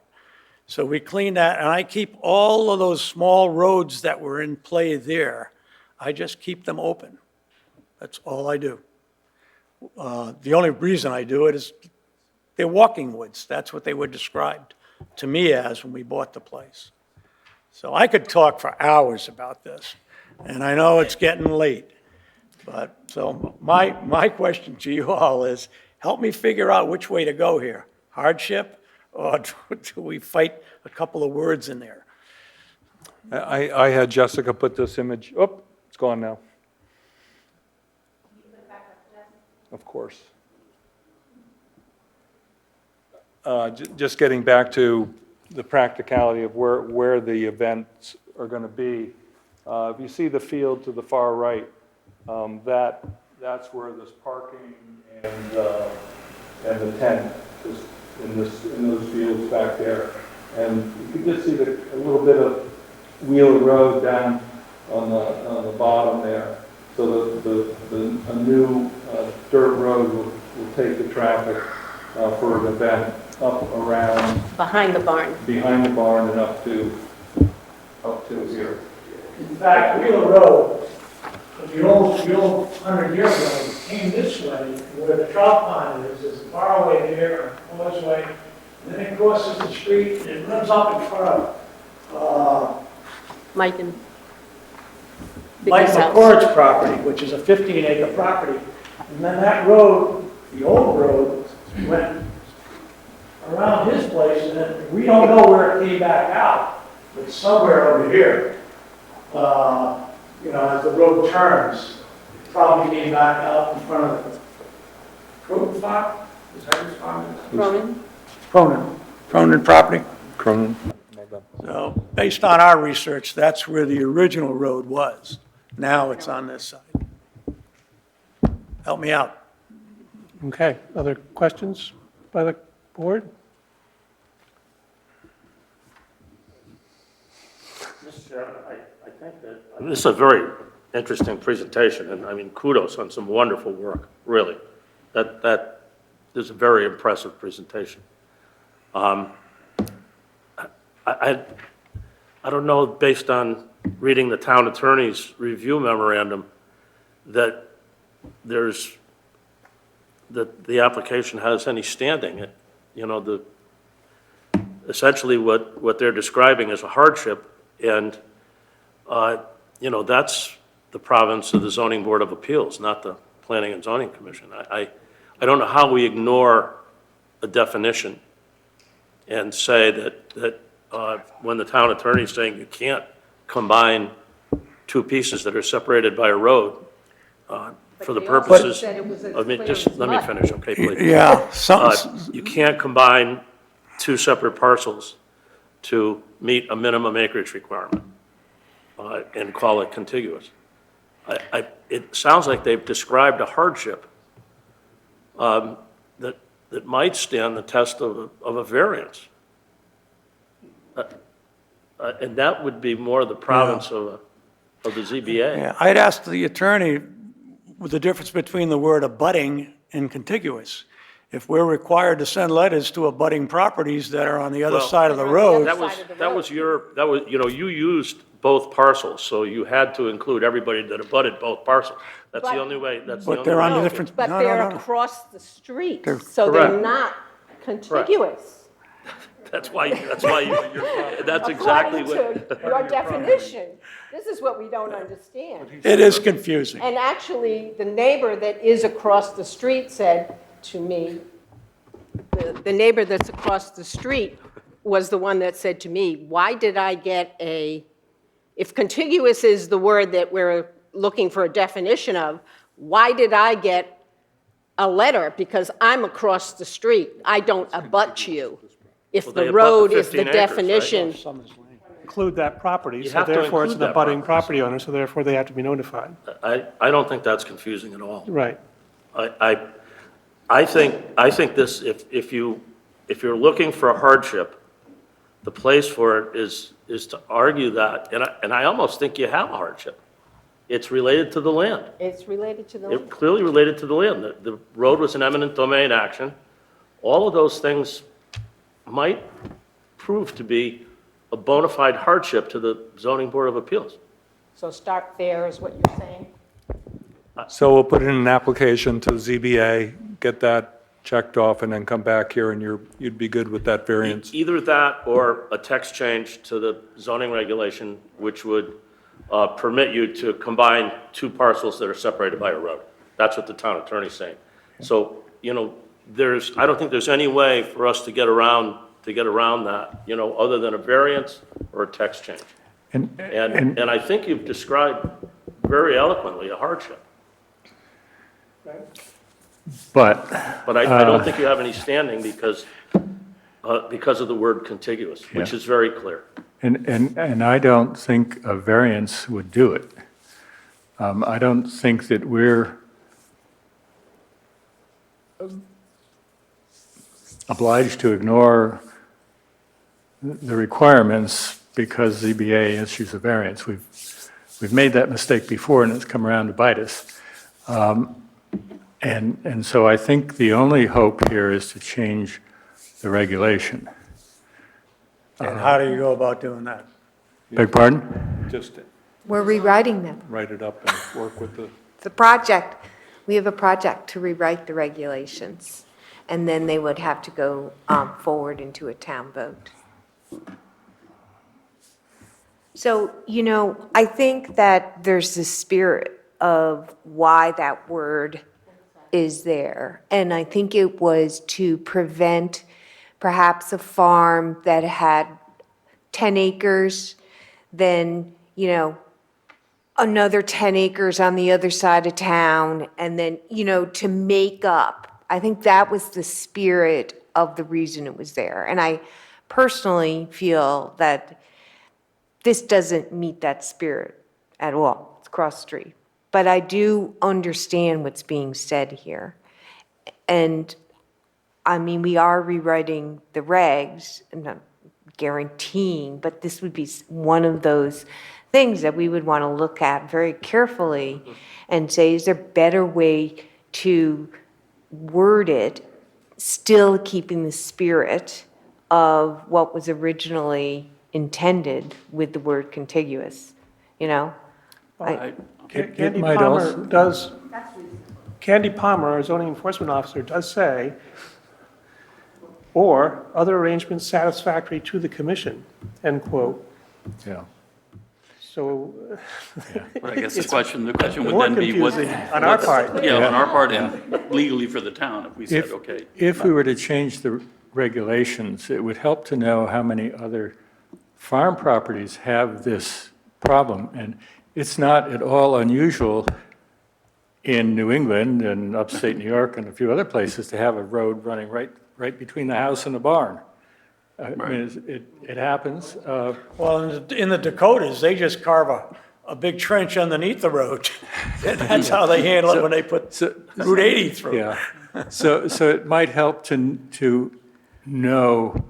So we clean that, and I keep all of those small roads that were in play there, I just keep them open. That's all I do. The only reason I do it is they're walking woods. That's what they were described to me as when we bought the place. So I could talk for hours about this, and I know it's getting late. But, so my question to you all is, help me figure out which way to go here. Hardship, or do we fight a couple of words in there? I had Jessica put this image, oh, it's gone now. Of course. Just getting back to the practicality of where the events are going to be. If you see the field to the far right, that's where this parking and the tent is in those fields back there. And you can just see a little bit of Wheeler Road down on the bottom there. So a new dirt road will take the traffic for an event up around Behind the barn. behind the barn and up to here. In fact, Wheeler Road, the old 100 years ago, came this way, where the trout pond is a far away there, or Causeway, and then it crosses the street, and it runs up in front of Mike and Mike Vicky's house. McCord's property, which is a 15-acre property. And then that road, the old road, went around his place, and then we don't know where it came back out, but somewhere over here. As the road turns, it probably came back out in front of the Cronin farm? Is that his farm? Cronin property. Cronin. So, based on our research, that's where the original road was. Now it's on this side. Help me out. Okay, other questions by the board? Mr. Chairman, I think that, this is a very interesting presentation, and I mean, kudos on some wonderful work, really. That is a very impressive presentation. I don't know, based on reading the town attorney's review memorandum, that the application has any standing. Essentially what they're describing is a hardship, and that's the province of the Zoning Board of Appeals, not the Planning and Zoning Commission. I don't know how we ignore a definition and say that when the town attorney is saying you can't combine two pieces that are separated by a road for the purposes, just let me finish, okay, please? Yeah. You can't combine two separate parcels to meet a minimum acreage requirement and call it contiguous. It sounds like they've described a hardship that might stand the test of a variance. And that would be more the province of the ZBA. Yeah, I'd ask the attorney with the difference between the word abutting and contiguous. If we're required to send letters to abutting properties that are on the other Well, side of the road, You used both parcels, so you had to include everybody that abutted both parcels. That's the But- only way, but they're on way. different, But no, they're no, no. across the street, They're- so they're Correct. not contiguous. That's why that's exactly what. According to your definition, this is what we don't understand. It is confusing. And actually, the neighbor that is across the street said to me, the neighbor that's across the street was the one that said to me, why did I get if contiguous is the word that we're looking for a definition of, why did I get a letter? Because I'm across the street. I don't abut you. If Well, they the abut the road is 15 the acres, right? definition. Include that property, You so have to therefore it's include an that abutting property. property owner, so therefore they have to be notified. I don't think that's confusing at all. Right. I think this, if you're looking for a hardship, the place for it is to argue that, and I almost think you have a hardship. It's related to the land. It's related to the. It clearly related to the land. The road was an eminent domain action. All of those things might prove to be a bona fide hardship to the zoning board of appeals. So start there is what you're saying? So we'll put in an application to ZBA, get that checked off, and then come back here, and you'd be good with that variance? Either that or a text change to the zoning regulation, which would permit you to combine two parcels that are separated by a road. That's what the town attorney's saying. So, I don't think there's any way for us to get around that, other than a variance or a text change. And I think you've described very eloquently a hardship. But I don't think you have any standing because of the word contiguous, which Yeah. is very clear. And I don't think a variance would do it. I don't think that we're obliged to ignore the requirements because ZBA issues a variance. We've made that mistake before, and it's come around to bite us. And so I think the only hope here is to change the regulation. And how do you go about doing that? Beg pardon? Just We're rewriting them. write it up and work with the, The project, we have a project to rewrite the regulations, and then they would have to go forward into a town vote. So, I think that there's this spirit of why that word is there. And I think it was to prevent perhaps a farm that had 10 acres, then, another 10 acres on the other side of town, and then, to make up. I think that was the spirit of the reason it was there. And I personally feel that this doesn't meet that spirit at all. It's cross street. But I do understand what's being said here. And, we are rewriting the regs, I'm not guaranteeing, but this would be one of those things that we would want to look at very carefully and say, is there a better way to word it, still keeping the spirit of what was originally intended with the word contiguous, Candy might Palmer also- does, Candy Palmer, our zoning enforcement officer, does say, or other arrangements satisfactory to the commission, end quote. Yeah. So But I guess the question would more then be what. confusing on our part. Yeah, on our part and legally for the town, if we said, If, okay. if we were to change the regulations, it would help to know how many other farm properties have this problem. And it's not at all unusual in New England and upstate New York and a few other places to have a road running right between the house and the barn. I mean, it happens. Well, in the Dakotas, they just carve a big trench underneath the road. And that's how they handle it when they put Route 80 through. Yeah, so it might help to know,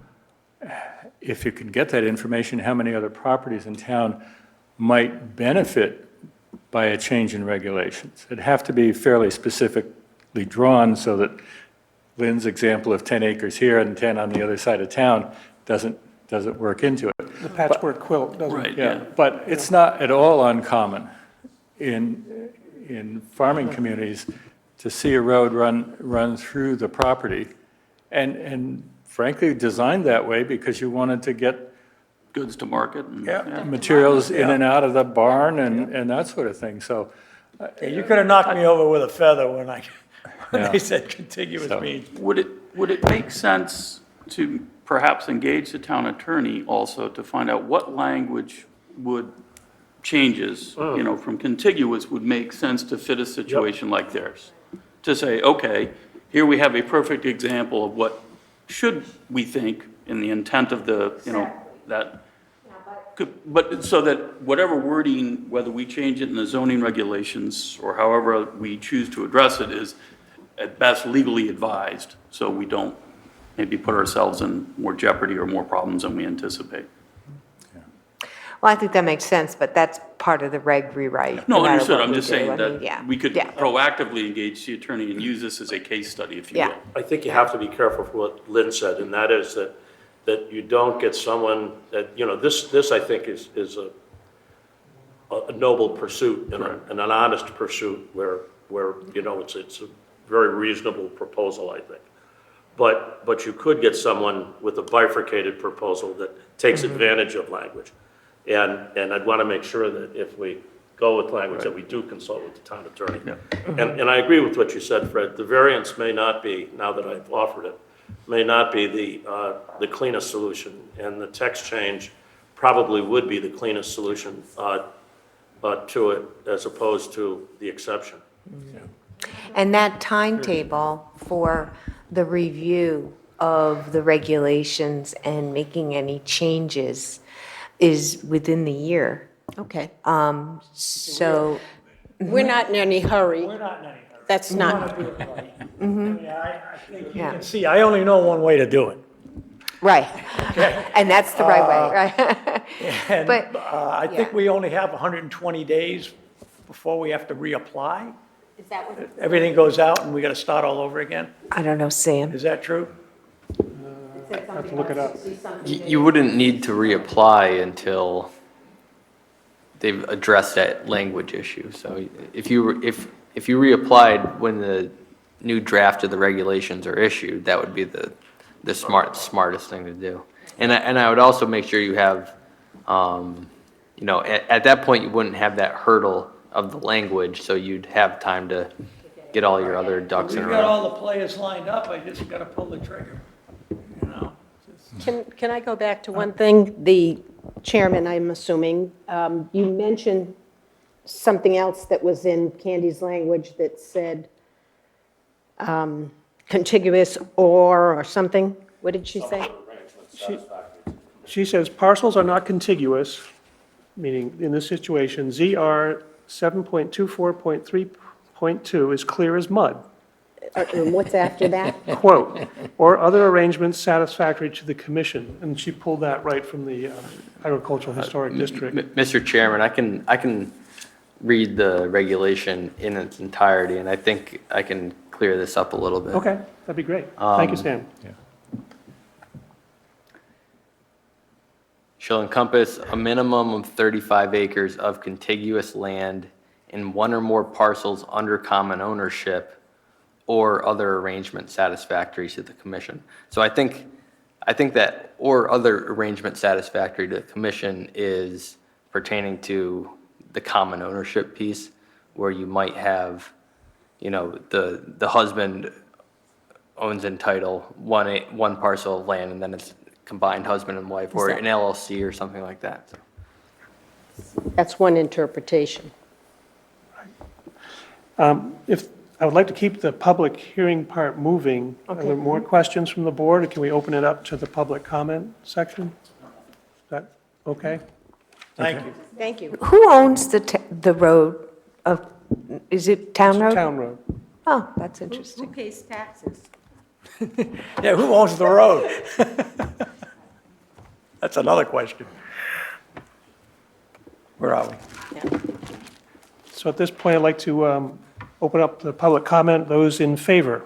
if you can get that information, how many other properties in town might benefit by a change in regulations. It'd have to be fairly specifically drawn so that Lynn's example of 10 acres here and 10 on the other side of town doesn't work into it. The patchwork quilt doesn't. Right, Yeah, yeah. but it's not at all uncommon in farming communities to see a road run through the property, and frankly, designed that way because you wanted to get Goods to market. And, materials in and out of the barn and that sort of thing, so. Yeah, you could have knocked me over with a feather when Yeah. they said contiguous So- means. Would it make sense to perhaps engage the town attorney also to find out what language would changes, from contiguous would make sense to fit a situation like theirs? To say, okay, here we have a perfect example of what should we think in the intent of the, that. But so that whatever wording, whether we change it in the zoning regulations or however we choose to address it, is at best legally advised, so we don't maybe put ourselves in more jeopardy or more problems than we anticipate. Well, I think that makes sense, but that's part of the reg rewrite. No, matter understood, what I'm we just do. saying I mean, that we could yeah. proactively engage the attorney and use this as a case study, if you Yeah. will. I think you have to be careful for what Lynn said, and that is that you don't get someone that, this I think is a noble pursuit and an honest pursuit where it's a very reasonable proposal, I think. But you could get someone with a bifurcated proposal that takes advantage of language. And I'd want to make sure that if we go with language, that we do consult with the town attorney. And I agree with what you said, Fred. The variance may not be, now that I've offered it, may not be the cleanest solution. And the text change probably would be the cleanest solution to it as opposed to the exception. And that timetable for the review of the regulations and making any changes is within the year. Okay. So, We're not in any hurry. We're not in any hurry. That's We not, want to do it right. I mean, I think you Yeah. can see, I only know one way to do it. right. And that's the right way, right? And But, I think yeah. we only have 120 days before we have to reapply. is that what? Everything goes out and we got to start all over again. I don't know, Sam. Is that true? I have to look it up. You wouldn't need to reapply until they've addressed that language issue. So if you reapplied when the new draft of the regulations are issued, that would be the smartest thing to do. And I would also make sure you have, at that point, you wouldn't have that hurdle of the language, so you'd have time to get all your other ducks in a We've got row. all the players lined up, I just got to pull the trigger, Can I go back to one thing? The chairman, I'm assuming, you mentioned something else that was in Candy's language that said contiguous or something. What did she say? She says parcels are not contiguous, meaning in this situation, ZR 7.24.3.2 is clear as mud. And what's after that? Quote, "or other arrangements satisfactory to the commission." And she pulled that right from the Agricultural Historic District. Mr. Chairman, I can read the regulation in its entirety, and I think I can clear this up a little bit. Okay, that'd be great. Thank you, Stan. Shall encompass a minimum of 35 acres of contiguous land in one or more parcels under common ownership or other arrangement satisfactory to the commission. So I think that or other arrangement satisfactory to the commission is pertaining to the common ownership piece, where you might have, the husband owns and title one parcel of land, and then it's combined husband and wife, or an LLC or something like that. So. That's one interpretation. If I would like to keep the public hearing part moving. Are there more questions from the board, or can we open it up to the public comment section? Is that okay? Thank you. Thank you. Who owns the road of, is it Town Road? Town Road. Oh, that's interesting. pays taxes? Yeah, who owns the road? That's another question. Where are we? So at this point, I'd like to open up the public comment, those in favor,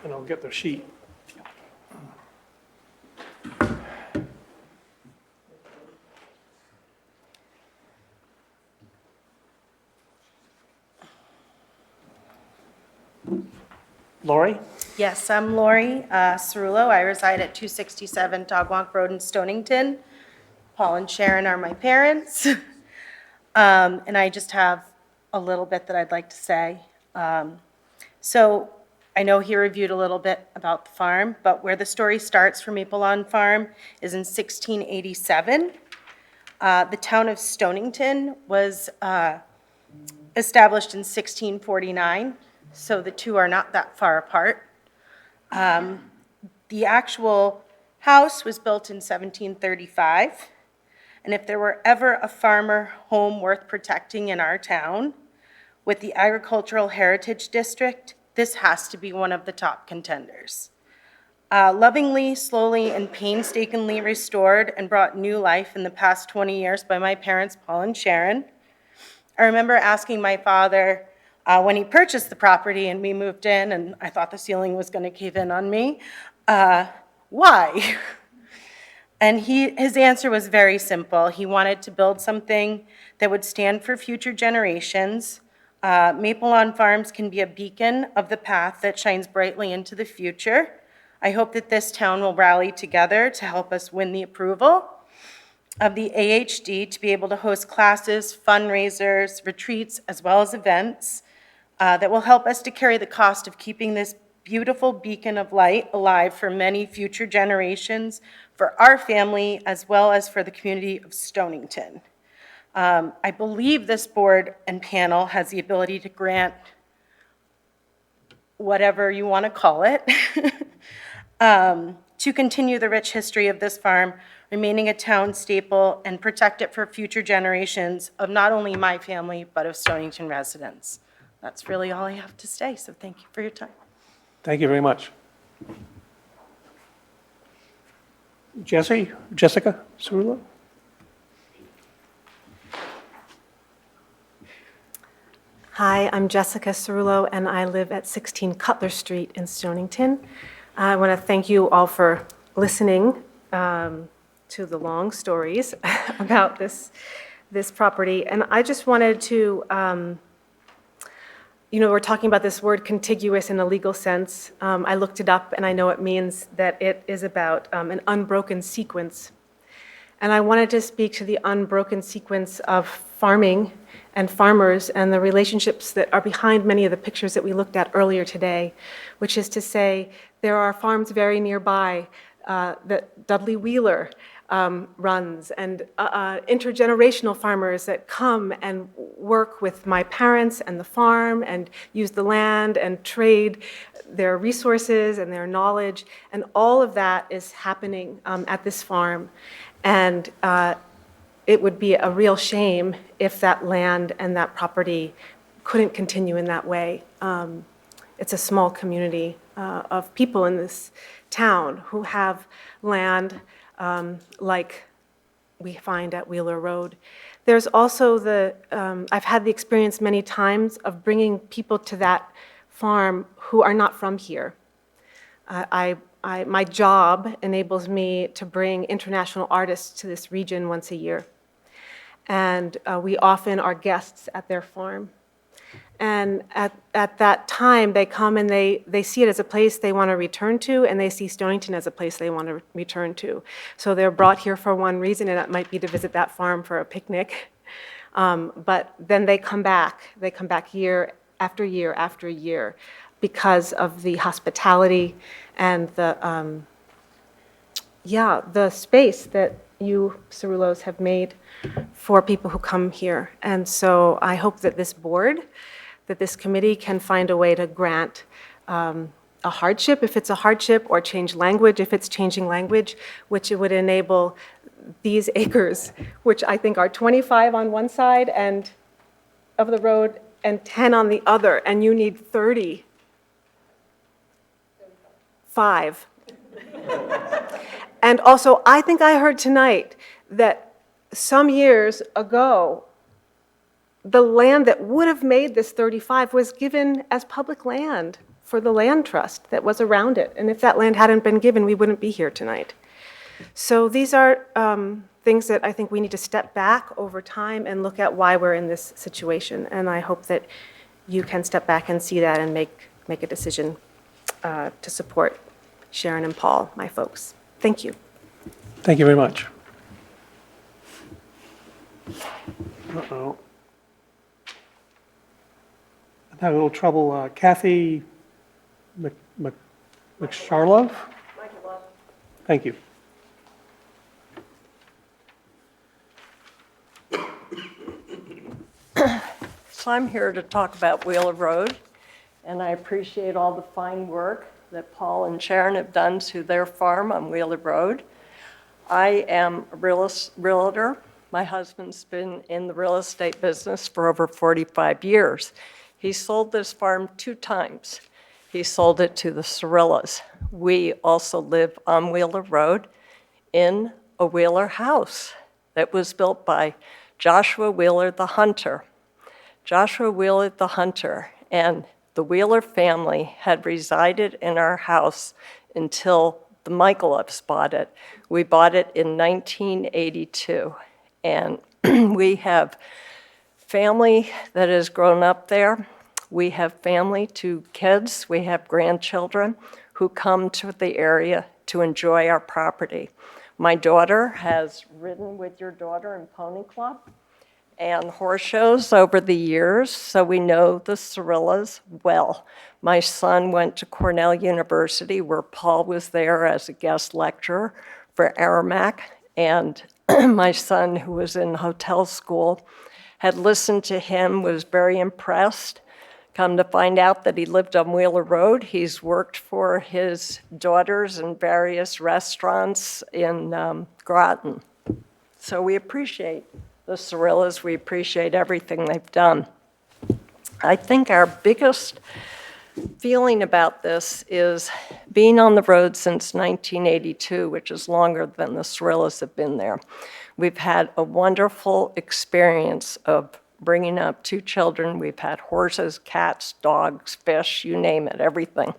and I'll get their sheet. Lori? Yes, I'm Lori Cerullo. I reside at 267 Dogwalk Road in Stonington. Paul and Sharon are my parents. And I just have a little bit that I'd like to say. So I know he reviewed a little bit about the farm, but where the story starts for Maple Lawn Farm is in 1687. The town of Stonington was established in 1649, so the two are not that far apart. The actual house was built in 1735, and if there were ever a farmer home worth protecting in our town, with the Agricultural Heritage District, this has to be one of the top contenders. Lovingly, slowly, and painstakingly restored and brought new life in the past 20 years by my parents, Paul and Sharon. I remember asking my father, when he purchased the property and we moved in, and I thought the ceiling was going to cave in on me, why? And his answer was very simple. He wanted to build something that would stand for future generations. Maple Lawn Farms can be a beacon of the path that shines brightly into the future. I hope that this town will rally together to help us win the approval of the AHD to be able to host classes, fundraisers, retreats, as well as events that will help us to carry the cost of keeping this beautiful beacon of light alive for many future generations, for our family, as well as for the community of Stonington. I believe this board and panel has the ability to grant whatever you want to call it, to continue the rich history of this farm, remaining a town staple, and protect it for future generations of not only my family, but of Stonington residents. That's really all I have to say, so thank you for your time. Thank you very much. Jessica Cerullo? Hi, I'm Jessica Cerullo, and I live at 16 Cutler Street in Stonington. I want to thank you all for listening to the long stories about this property. And I just wanted to, we're talking about this word contiguous in a legal sense. I looked it up, and I know it means that it is about an unbroken sequence. And I wanted to speak to the unbroken sequence of farming and farmers and the relationships that are behind many of the pictures that we looked at earlier today, which is to say there are farms very nearby that Dudley Wheeler runs, and intergenerational farmers that come and work with my parents and the farm and use the land and trade their resources and their knowledge, and all of that is happening at this farm. And it would be a real shame if that land and that property couldn't continue in that way. It's a small community of people in this town who have land like we find at Wheeler Road. There's also I've had the experience many times of bringing people to that farm who are not from here. My job enables me to bring international artists to this region once a year. And we often are guests at their farm. And at that time, they come and they see it as a place they want to return to, and they see Stonington as a place they want to return to. So they're brought here for one reason, and it might be to visit that farm for a picnic. But then they come back. They come back year after year after year because of the hospitality and the space that you, Cerullos, have made for people who come here. And so I hope that this board that this committee can find a way to grant a hardship, if it's a hardship, or change language, if it's changing language, which it would enable these acres, which I think are 25 on one side and of the road and 10 on the other, and you need 35. And also, I think I heard tonight that some years ago, the land that would have made this 35 was given as public land for the land trust that was around it. And if that land hadn't been given, we wouldn't be here tonight. So these are things that I think we need to step back over time and look at why we're in this situation. And I hope that you can step back and see that and make a decision to support Sharon and Paul, my folks. Thank you. Thank you very much. Uh-oh. I'm having a little trouble. Kathy McCharlove? Thank you. So I'm here to talk about Wheeler Road, and I appreciate all the fine work that Paul and Sharon have done to their farm on Wheeler Road. I am a realtor. My husband's been in the real estate business for over 45 years. He sold this farm 2 times. He sold it to the Cirillas. We also live on Wheeler Road in a Wheeler house that was built by Joshua Wheeler the Hunter. Joshua Wheeler the Hunter and the Wheeler family had resided in our house until the Michaeloffs bought it. We bought it in 1982, and we have family that has grown up there. We have family, 2 kids, we have grandchildren who come to the area to enjoy our property. My daughter has ridden with your daughter in Pony Club and horse shows over the years, so we know the Cirillas well. My son went to Cornell University, where Paul was there as a guest lecturer for Aramac, and my son, who was in hotel school, had listened to him, was very impressed. Come to find out that he lived on Wheeler Road. He's worked for his daughters in various restaurants in Groton. So we appreciate the Cirillas. We appreciate everything they've done. I think our biggest feeling about this is being on the road since 1982, which is longer than the Cirillas have been there. We've had a wonderful experience of bringing up 2 children. We've had horses, cats, dogs, fish, you name it, everything.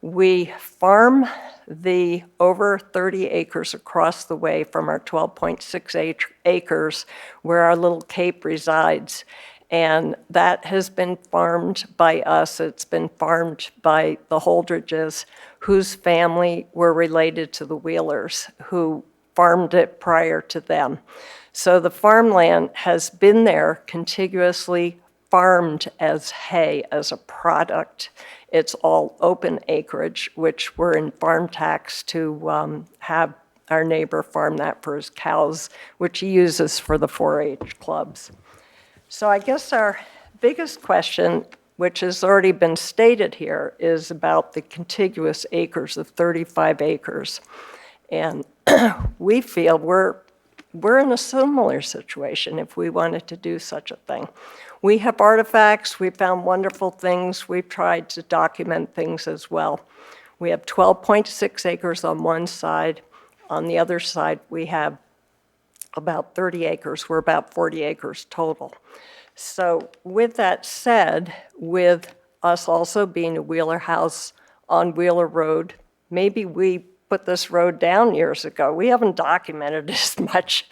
We farm the over 30 acres across the way from our 12.6 acres where our little cape resides. And that has been farmed by us. It's been farmed by the Holdridges, whose family were related to the Wheelers, who farmed it prior to them. So the farmland has been there contiguously farmed as hay, as a product. It's all open acreage, which we're in farm tax to have our neighbor farm that for his cows, which he uses for the 4-H clubs. So I guess our biggest question, which has already been stated here, is about the contiguous acres of 35 acres. And we feel we're in a similar situation if we wanted to do such a thing. We have artifacts, we found wonderful things, we've tried to document things as well. We have 12.6 acres on one side. On the other side, we have about 30 acres. We're about 40 acres total. So with that said, with us also being a Wheeler house on Wheeler Road, maybe we put this road down years ago. We haven't documented as much.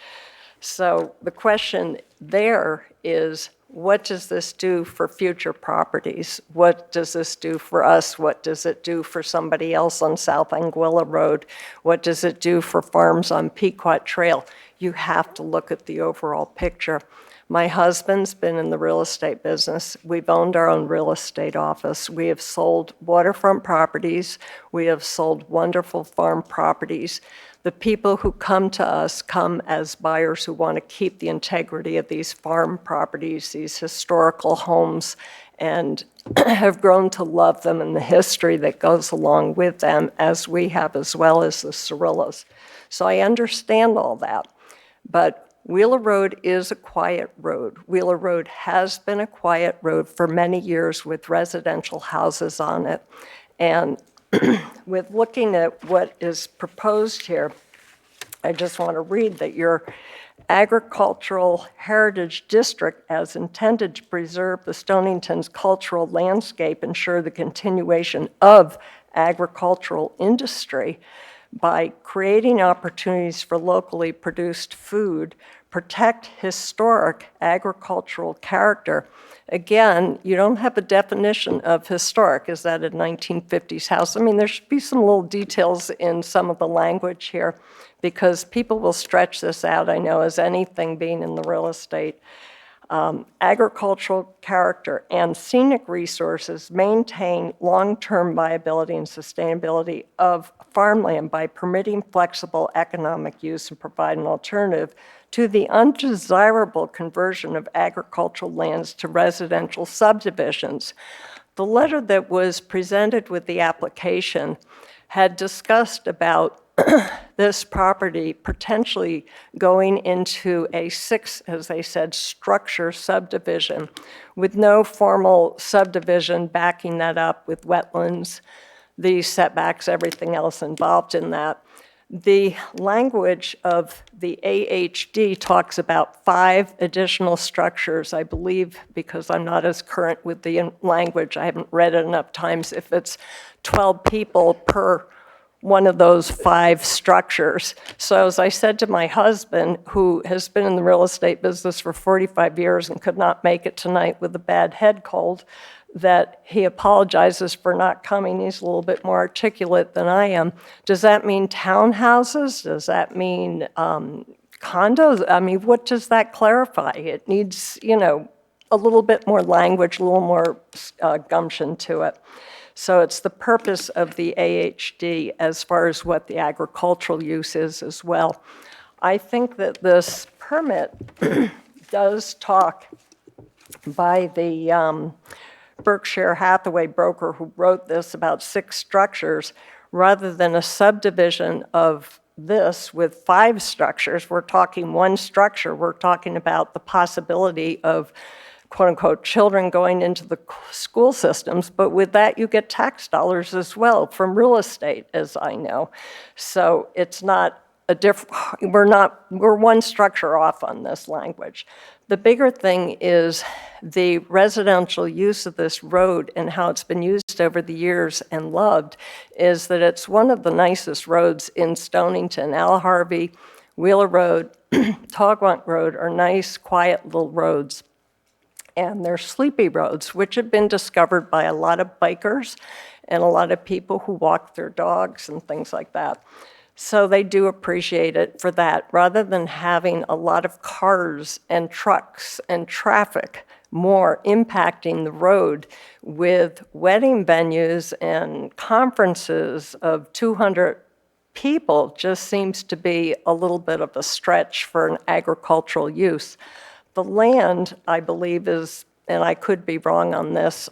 So the question there is, what does this do for future properties? What does this do for us? What does it do for somebody else on South Anguilla Road? What does it do for farms on Pequot Trail? You have to look at the overall picture. My husband's been in the real estate business. We've owned our own real estate office. We have sold waterfront properties. We have sold wonderful farm properties. The people who come to us come as buyers who want to keep the integrity of these farm properties, these historical homes, and have grown to love them and the history that goes along with them, as we have, as well as the Cirillas. So I understand all that. But Wheeler Road is a quiet road. Wheeler Road has been a quiet road for many years with residential houses on it. And with looking at what is proposed here, I just want to read that your agricultural heritage district, as intended to preserve the Stonington's cultural landscape, ensure the continuation of agricultural industry by creating opportunities for locally produced food, protect historic agricultural character. Again, you don't have a definition of historic. Is that a 1950s house? I mean, there should be some little details in some of the language here, because people will stretch this out, I know, as anything being in the real estate. Agricultural character and scenic resources maintain long-term viability and sustainability of farmland by permitting flexible economic use and provide an alternative to the undesirable conversion of agricultural lands to residential subdivisions. The letter that was presented with the application had discussed about this property potentially going into a 6, as they said, structure subdivision with no formal subdivision backing that up with wetlands, the setbacks, everything else involved in that. The language of the AHD talks about 5 additional structures, I believe, because I'm not as current with the language, I haven't read it enough times, if it's 12 people per one of those 5 structures. So as I said to my husband, who has been in the real estate business for 45 years and could not make it tonight with a bad head cold, that he apologizes for not coming. He's a little bit more articulate than I am. Does that mean townhouses? Does that mean condos? I mean, what does that clarify? It needs, you know, a little bit more language, a little more gumption to it. So it's the purpose of the AHD as far as what the agricultural use is as well. I think that this permit does talk by the Berkshire Hathaway broker who wrote this about 6 structures, rather than a subdivision of this with 5 structures. We're talking 1 structure. We're talking about the possibility of quote-unquote children going into the school systems, but with that you get tax dollars as well from real estate, as I know. So it's not a we're 1 structure off on this language. The bigger thing is the residential use of this road and how it's been used over the years and loved is that it's one of the nicest roads in Stonington. Al Harvey, Wheeler Road, Togwant Road are nice, quiet little roads. And they're sleepy roads, which have been discovered by a lot of bikers and a lot of people who walk their dogs and things like that. So they do appreciate it for that, rather than having a lot of cars and trucks and traffic more impacting the road with wedding venues and conferences of 200 people just seems to be a little bit of a stretch for an agricultural use. The land, I believe, is, and I could be wrong on this,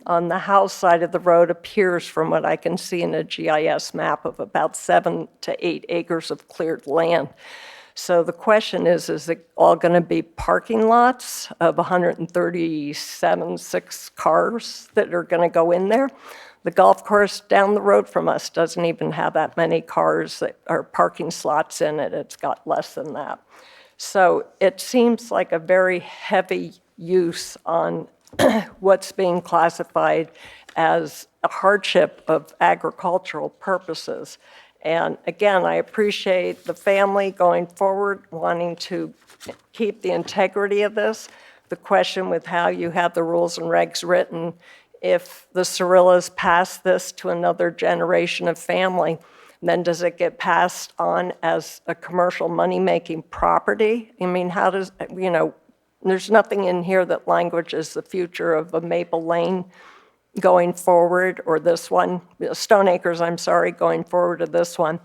on the house side of the road appears, from what I can see in a GIS map, of about 7 to 8 acres of cleared land. So the question is it all going to be parking lots of 137, 6 cars that are going to go in there? The golf course down the road from us doesn't even have that many cars that are parking slots in it. It's got less than that. So it seems like a very heavy use on what's being classified as a hardship of agricultural purposes. And again, I appreciate the family going forward, wanting to keep the integrity of this. The question with how you have the rules and regs written, if the Cirillas pass this to another generation of family, then does it get passed on as a commercial money-making property? I mean, how does, you know, there's nothing in here that languages the future of a Maple Lane going forward, or this one, Stone Acres, I'm sorry, going forward to this one.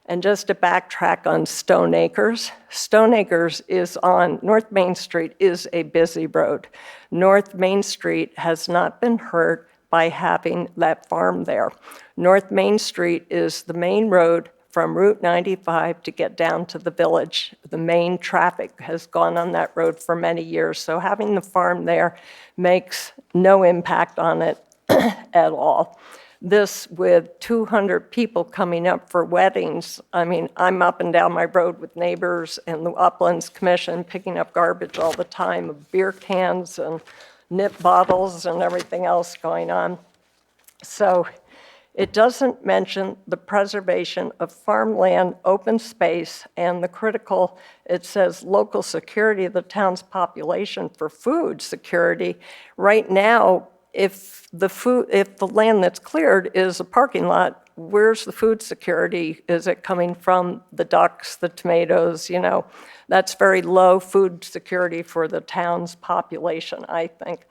And just to backtrack on Stone Acres, Stone Acres is on, North Main Street is a busy road. North Main Street has not been hurt by having that farm there. North Main Street is the main road from Route 95 to get down to the village. The main traffic has gone on that road for many years, so having the farm there makes no impact on it at all. This with 200 people coming up for weddings. I mean, I'm up and down my road with neighbors and the Uplands Commission picking up garbage all the time of beer cans and nip bottles and everything else going on. So it doesn't mention the preservation of farmland, open space, and the critical, it says local security of the town's population for food security. Right now, if the land that's cleared is a parking lot, where's the food security? Is it coming from the ducks, the tomatoes, you know? That's very low food security for the town's population, I think.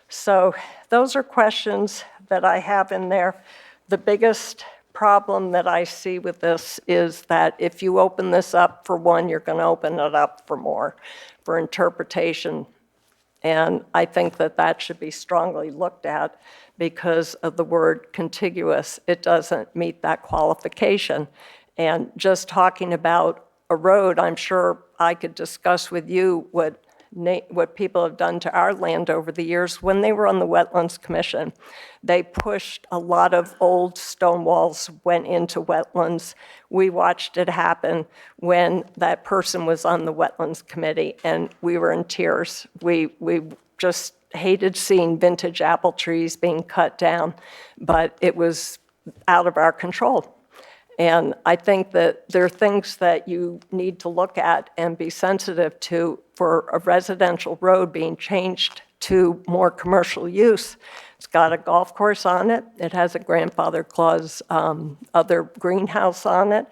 So those are questions that I have in there. The biggest problem that I see with this is that if you open this up for one, you're going to open it up for more, for interpretation. And I think that that should be strongly looked at because of the word contiguous. It doesn't meet that qualification. And just talking about a road, I'm sure I could discuss with you what people have done to our land over the years. When they were on the Wetlands Commission, they pushed a lot of old stone walls, went into wetlands. We watched it happen when that person was on the Wetlands Committee, and we were in tears. We just hated seeing vintage apple trees being cut down, but it was out of our control. And I think that there are things that you need to look at and be sensitive to for a residential road being changed to more commercial use. It's got a golf course on it. It has a grandfather clause, other greenhouse on it.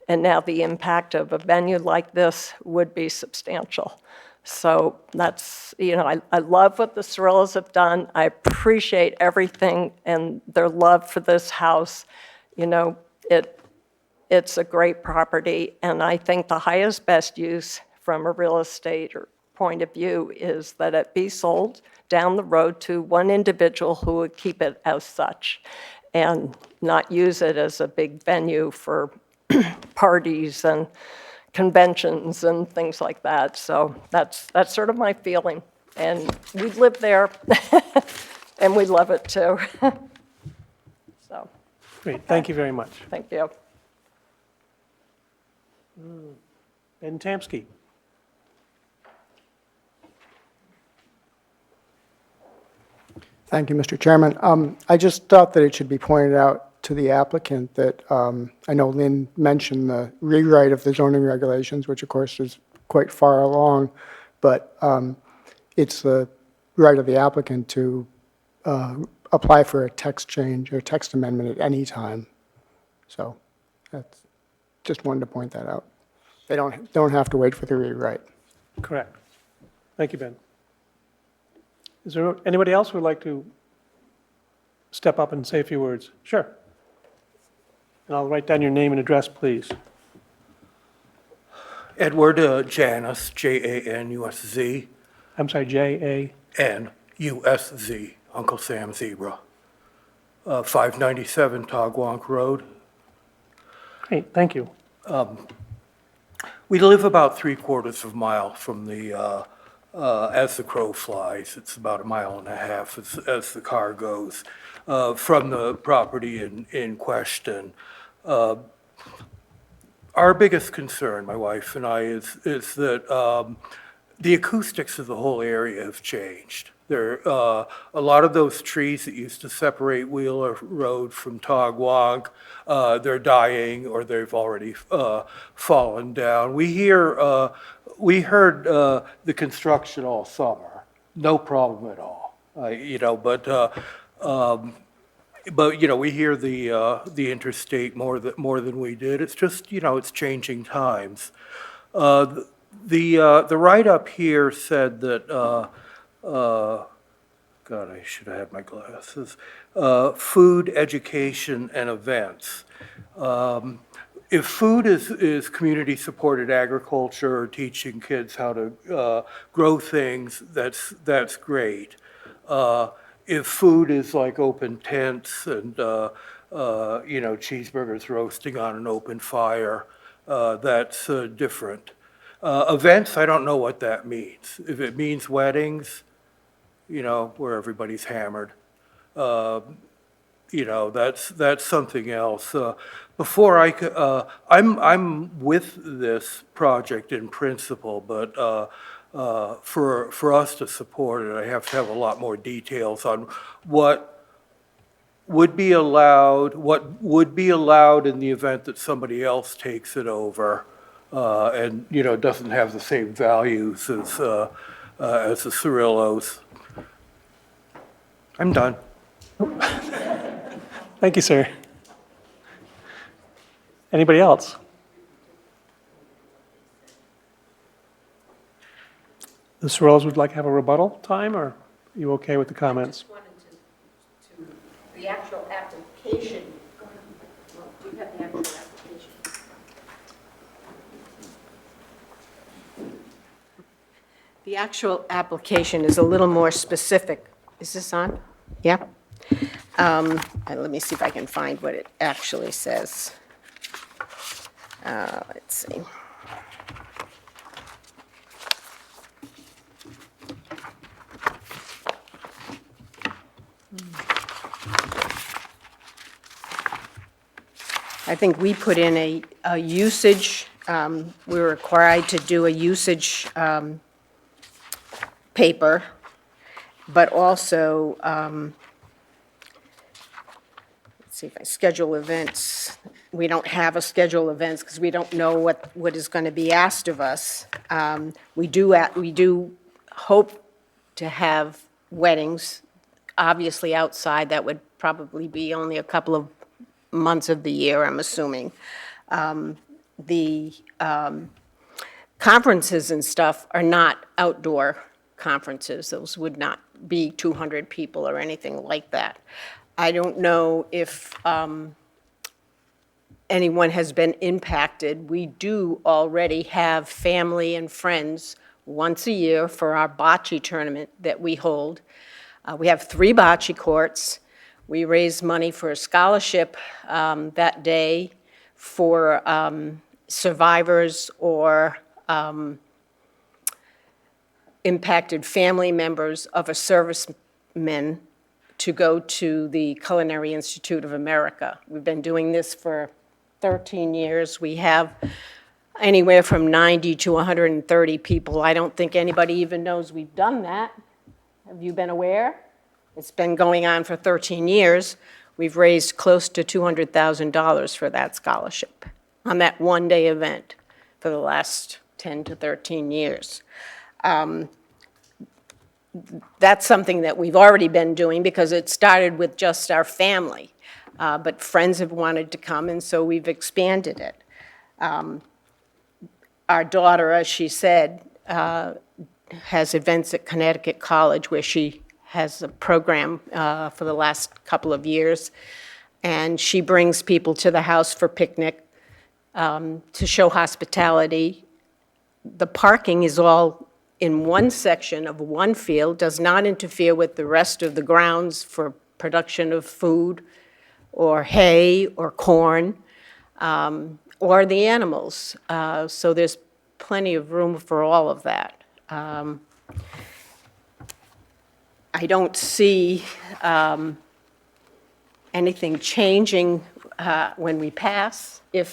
And now the impact of a venue like this would be substantial. So that's, you know, I love what the Cirillas have done. I appreciate everything and their love for this house. You know, it's a great property, and I think the highest best use from a real estate or point of view is that it be sold down the road to one individual who would keep it as such and not use it as a big venue for parties and conventions and things like that. So that's sort of my feeling. And we live there, and we love it too. So, Great, thank you very much. thank you. Ben Tamsky. Thank you, Mr. Chairman. I just thought that it should be pointed out to the applicant that I know Lynn mentioned the rewrite of the zoning regulations, which of course is quite far along, but it's the right of the applicant to apply for a text change or text amendment at any time. So that's just wanted to point that out. They don't have to wait for the rewrite. Correct. Thank you, Ben. Is there anybody else who would like to step up and say a few words? Sure. And I'll write down your name and address, please. Edward Janus, Janusz. I'm sorry, N-U-S-Z, Uncle Sam Zebra. 597 Togwonk Road. Great, thank you. We live about 3/4 of a mile from the, as the crow flies, it's about 1.5 miles as the car goes, from the property in question. Our biggest concern, my wife and I, is that the acoustics of the whole area have changed. There, a lot of those trees that used to separate Wheeler Road from Togwonk, they're dying or they've already fallen down. We heard the construction all summer, no problem at all. You know, but you know, we hear the interstate more than we did. It's just, you know, it's changing times. The write-up here said that. God, I should have had my glasses. Food, education, and events. if food is community-supported agriculture or teaching kids how to grow things, that's great. If food is like open tents and, cheeseburgers roasting on an open fire, that's different. Events, I don't know what that means. If it means weddings, where everybody's hammered, that's something else. Before I could, I'm with this project in principle, but for us to support it, I have to have a lot more details on what would be allowed in the event that somebody else takes it over, and, doesn't have the same values as the Cirillos. I'm done. Thank you, sir. Anybody else? The Sorrells would like to have a rebuttal time, or are you okay with the comments? The actual application, do you have the actual application? The actual application is a little more specific. Is this on? Yeah? Let me see if I can find what it actually says. Let's see. I think we put in a usage, we were required to do a usage paper, but also, let's see if I schedule events. We don't have a schedule events because we don't know what is going to be asked of us. We do hope to have weddings, obviously outside. That would probably be only a couple of months of the year, I'm assuming. The conferences and stuff are not outdoor conferences. Those would not be 200 people or anything like that. I don't know if anyone has been impacted. We do already have family and friends once a year for our bocce tournament that we hold. We have 3 bocce courts. We raise money for a scholarship that day for survivors or impacted family members of a serviceman to go to the Culinary Institute of America. We've been doing this for 13 years. We have anywhere from 90 to 130 people. I don't think anybody even knows we've done that. Have you been aware? It's been going on for 13 years. We've raised close to $200,000 for that scholarship on that one-day event for the last 10 to 13 years. That's something that we've already been doing because it started with just our family. But friends have wanted to come, and so we've expanded it. Our daughter, as she said, has events at Connecticut College where she has a program for the last couple of years, and she brings people to the house for picnic to show hospitality. The parking is all in one section of one field, does not interfere with the rest of the grounds for production of food or hay or corn or the animals. So there's plenty of room for all of that. I don't see anything changing when we pass. The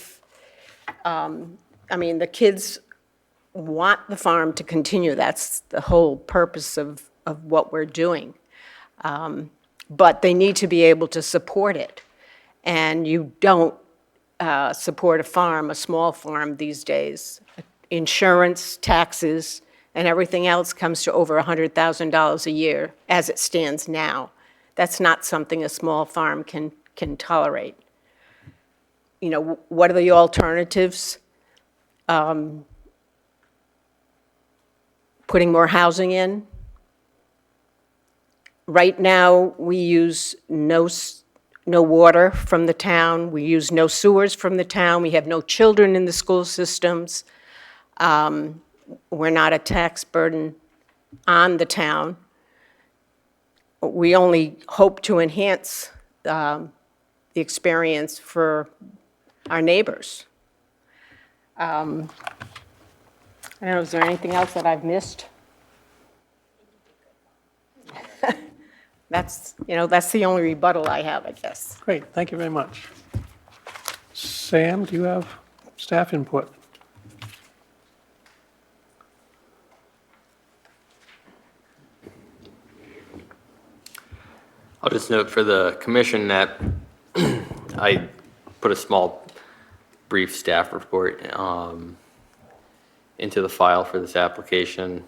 kids want the farm to continue. That's the whole purpose of what we're doing. But they need to be able to support it. And you don't support a farm, a small farm these days. Insurance, taxes, and everything else comes to over $100,000 a year as it stands now. That's not something a small farm can tolerate. What are the alternatives? Putting more housing in. Right now, we use no no water from the town, we use no sewers from the town, we have no children in the school systems. We're not a tax burden on the town. We only hope to enhance the experience for our neighbors. I don't know, is there anything else that I've missed? That's the only rebuttal I have, I guess. Great, thank you very much. Sam, do you have staff input? I'll just note for the commission that I put a small, brief staff report into the file for this application.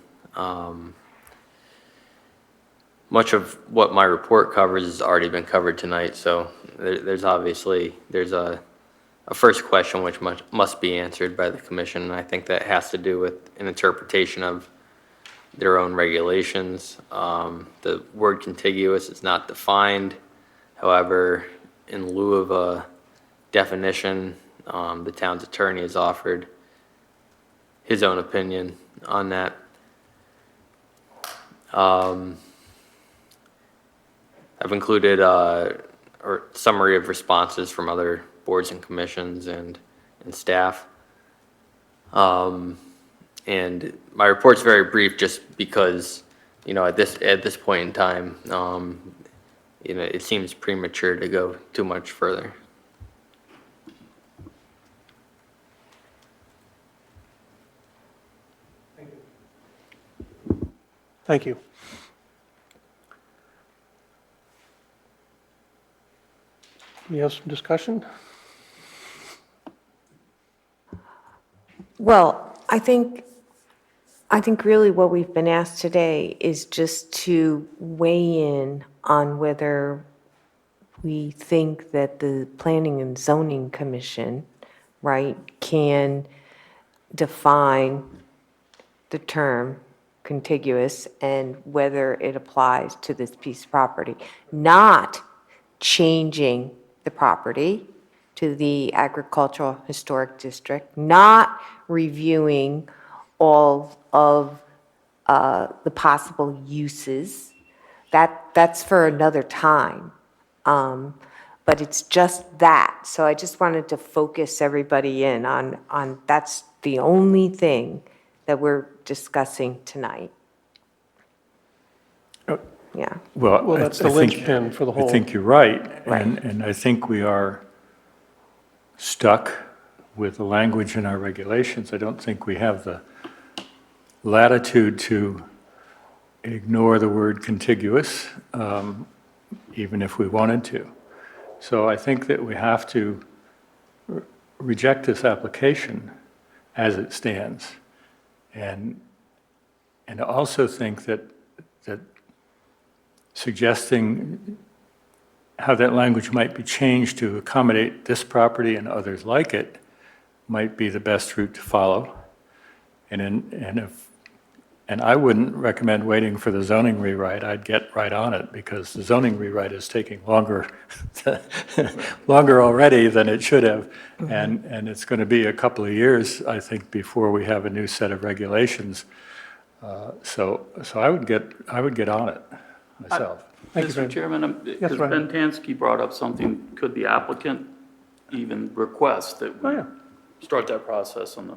Much of what my report covers has already been covered tonight, so there's a first question which must be answered by the commission, and I think that has to do with an interpretation of their own regulations. The word contiguous is not defined. However, in lieu of a definition, the town's attorney has offered his own opinion on that. I've included a summary of responses from other boards and commissions and staff. And my report's very brief just because, at this point in time, it seems premature to go too much further. Thank you. We have some discussion? Well, I think really what we've been asked today is just to weigh in on whether we think that the Planning and Zoning Commission, right, can define the term contiguous and whether it applies to this piece of property, not changing the property to the agricultural historic district, not reviewing all of the possible uses. That's for another time. But it's just that. So I just wanted to focus everybody in on that's the only thing that we're discussing tonight. Yeah. Well, that's the linchpin for the whole. I think you're right. Right. And I think we are stuck with the language in our regulations. I don't think we have the latitude to ignore the word contiguous, even if we wanted to. So I think that we have to reject this application as it stands. And I also think that suggesting how that language might be changed to accommodate this property and others like it might be the best route to follow. And I wouldn't recommend waiting for the zoning rewrite. I'd get right on it because the zoning rewrite is taking longer already than it should have. Mm-hmm. And it's going to be a couple of years, I think, before we have a new set of regulations. So I would get on it myself. Mr. Chairman, because Ryan. Ben Tansky brought up something, could the applicant even request that we start that process on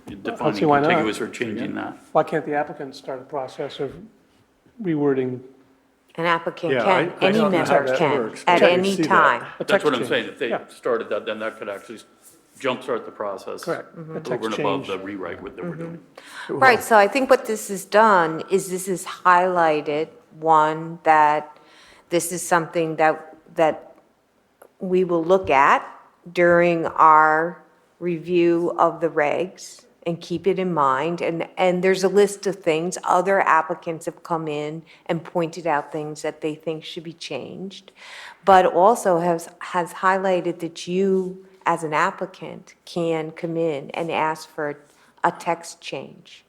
the defining why not. contiguous or changing that? Why can't the applicant start a process of rewording? An applicant Yeah, can, I any don't know how member that can, works, at but I any see that. time. A That's text what I'm change. saying, if they Yeah. started that, then that could actually jumpstart the process. Correct. A Over text and above change. the rewrite that we're doing. Right, so I think what this has done is this has highlighted, one, that this is something that we will look at during our review of the regs and keep it in mind. And there's a list of things. Other applicants have come in and pointed out things that they think should be changed, but also has highlighted that you, as an applicant, can come in and ask for a text change.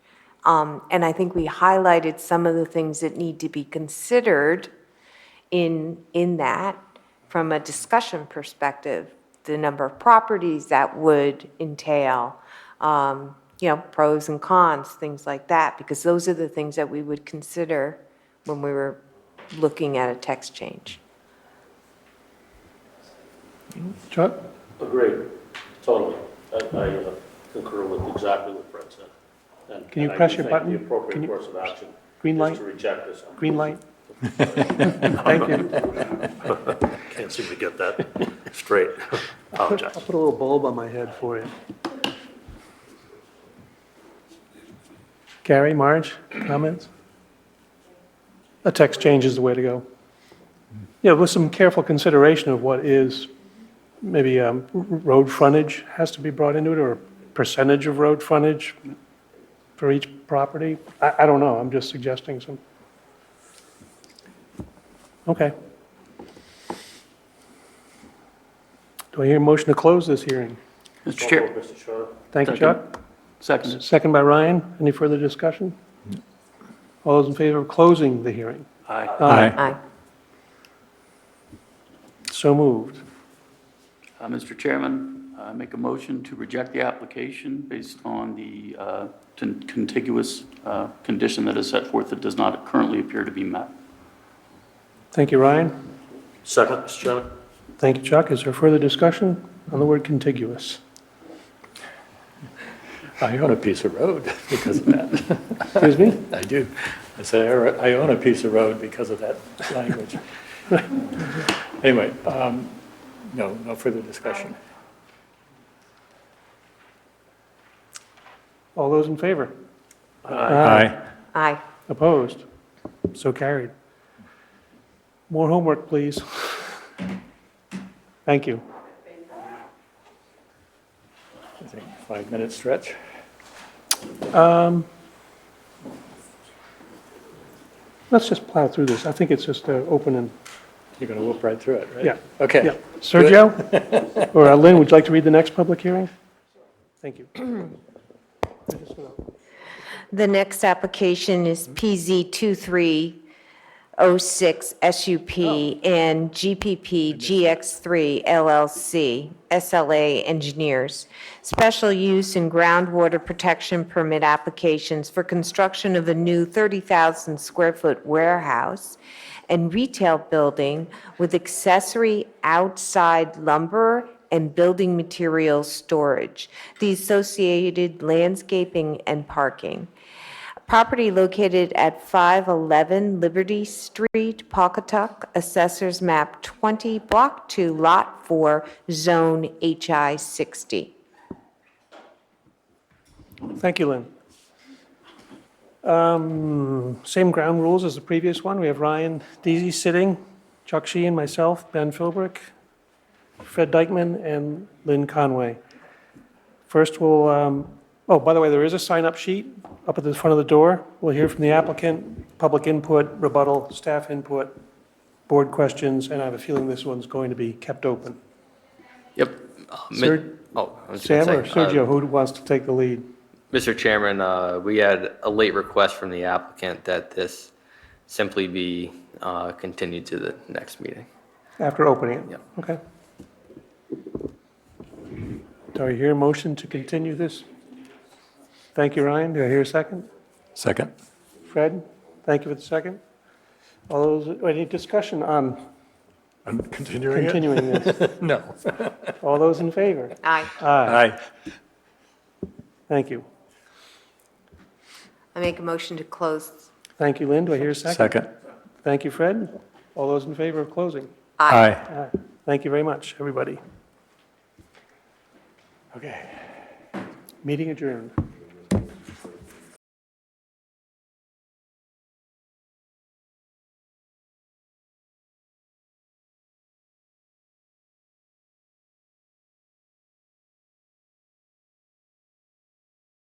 And I think we highlighted some of the things that need to be considered in that from a discussion perspective, the number of properties that would entail, pros and cons, things like that, because those are the things that we would consider when we were looking at a text change. Chuck? Agreed, totally. I concur with exactly what Fred said. And- Can you and I press do your think button? The Can appropriate you- course of action Green is light? to reject this. Green light? Thank you. Can't seem to get that straight. Apologize. I'll put a little bulb on my head for you. Gary, Marge, comments? A text change is the way to go. Yeah, with some careful consideration of what is, maybe road frontage has to be brought into it, or percentage of road frontage for each property. I don't know, I'm just suggesting some. Okay. Do I hear a motion to close this hearing? Mr. Chair. Mr. Chair. Thank you, Second. Chuck. Seconded. Second by Ryan. Any further discussion? All those in favor of closing the hearing? Aye. Aye. So moved. Mr. Chairman, I make a motion to reject the application based on the contiguous condition that is set forth that does not currently appear to be met. Thank you, Ryan. Second, Mr. Chairman. Thank you, Chuck. Is there further discussion on the word contiguous? I own a piece of road because of that. Excuse me? I do. I say, I own a piece of road because of that language. Anyway, no further discussion. All those in favor? Aye. Aye. Opposed? So carried. More homework, please. Thank you. I think 5-minute stretch. Let's just plow through this. I think it's just open and, You're going to whoop right through it, right? yeah. Okay. Yeah. Sergio? Or Lynn, would you like to read the next public hearing? Thank you. The next application is PZ 2306 SUP and GPP GX3 LLC, SLA Engineers. Special use and groundwater protection permit applications for construction of a new 30,000 square foot warehouse and retail building with accessory outside lumber and building materials storage, the associated landscaping and parking. Property located at 511 Liberty Street, Pawcatuck, Assessors Map 20, Block 2, Lot 4, Zone HI 60. Thank you, Lynn. Same ground rules as the previous one. We have Ryan Deasy sitting, Chuck Sheehan, myself, Ben Philbrick, Fred Dykman, and Lynn Conway. First, we'll, oh, by the way, there is a sign-up sheet up at the front of the door. We'll hear from the applicant, public input, rebuttal, staff input, board questions, and I have a feeling this one's going to be kept open. Yep. Sir- I was gonna Sam or say, Sergio, who wants to take the lead? Mr. Chairman, we had a late request from the applicant that this simply be continued to the next meeting. After opening it? Yep. Okay. Do I hear a motion to continue this? Thank you, Ryan. Do I hear a second? Second. Fred, thank you for the second. All those, any discussion on I'm continuing it? continuing this? No. All those in favor? Aye. Aye. Thank you. I make a motion to close. Thank you, Lynn. Do I hear a second? Second. Thank you, Fred. All those in favor of closing? Aye. Aye. Thank you very much, everybody. Okay. Meeting adjourned.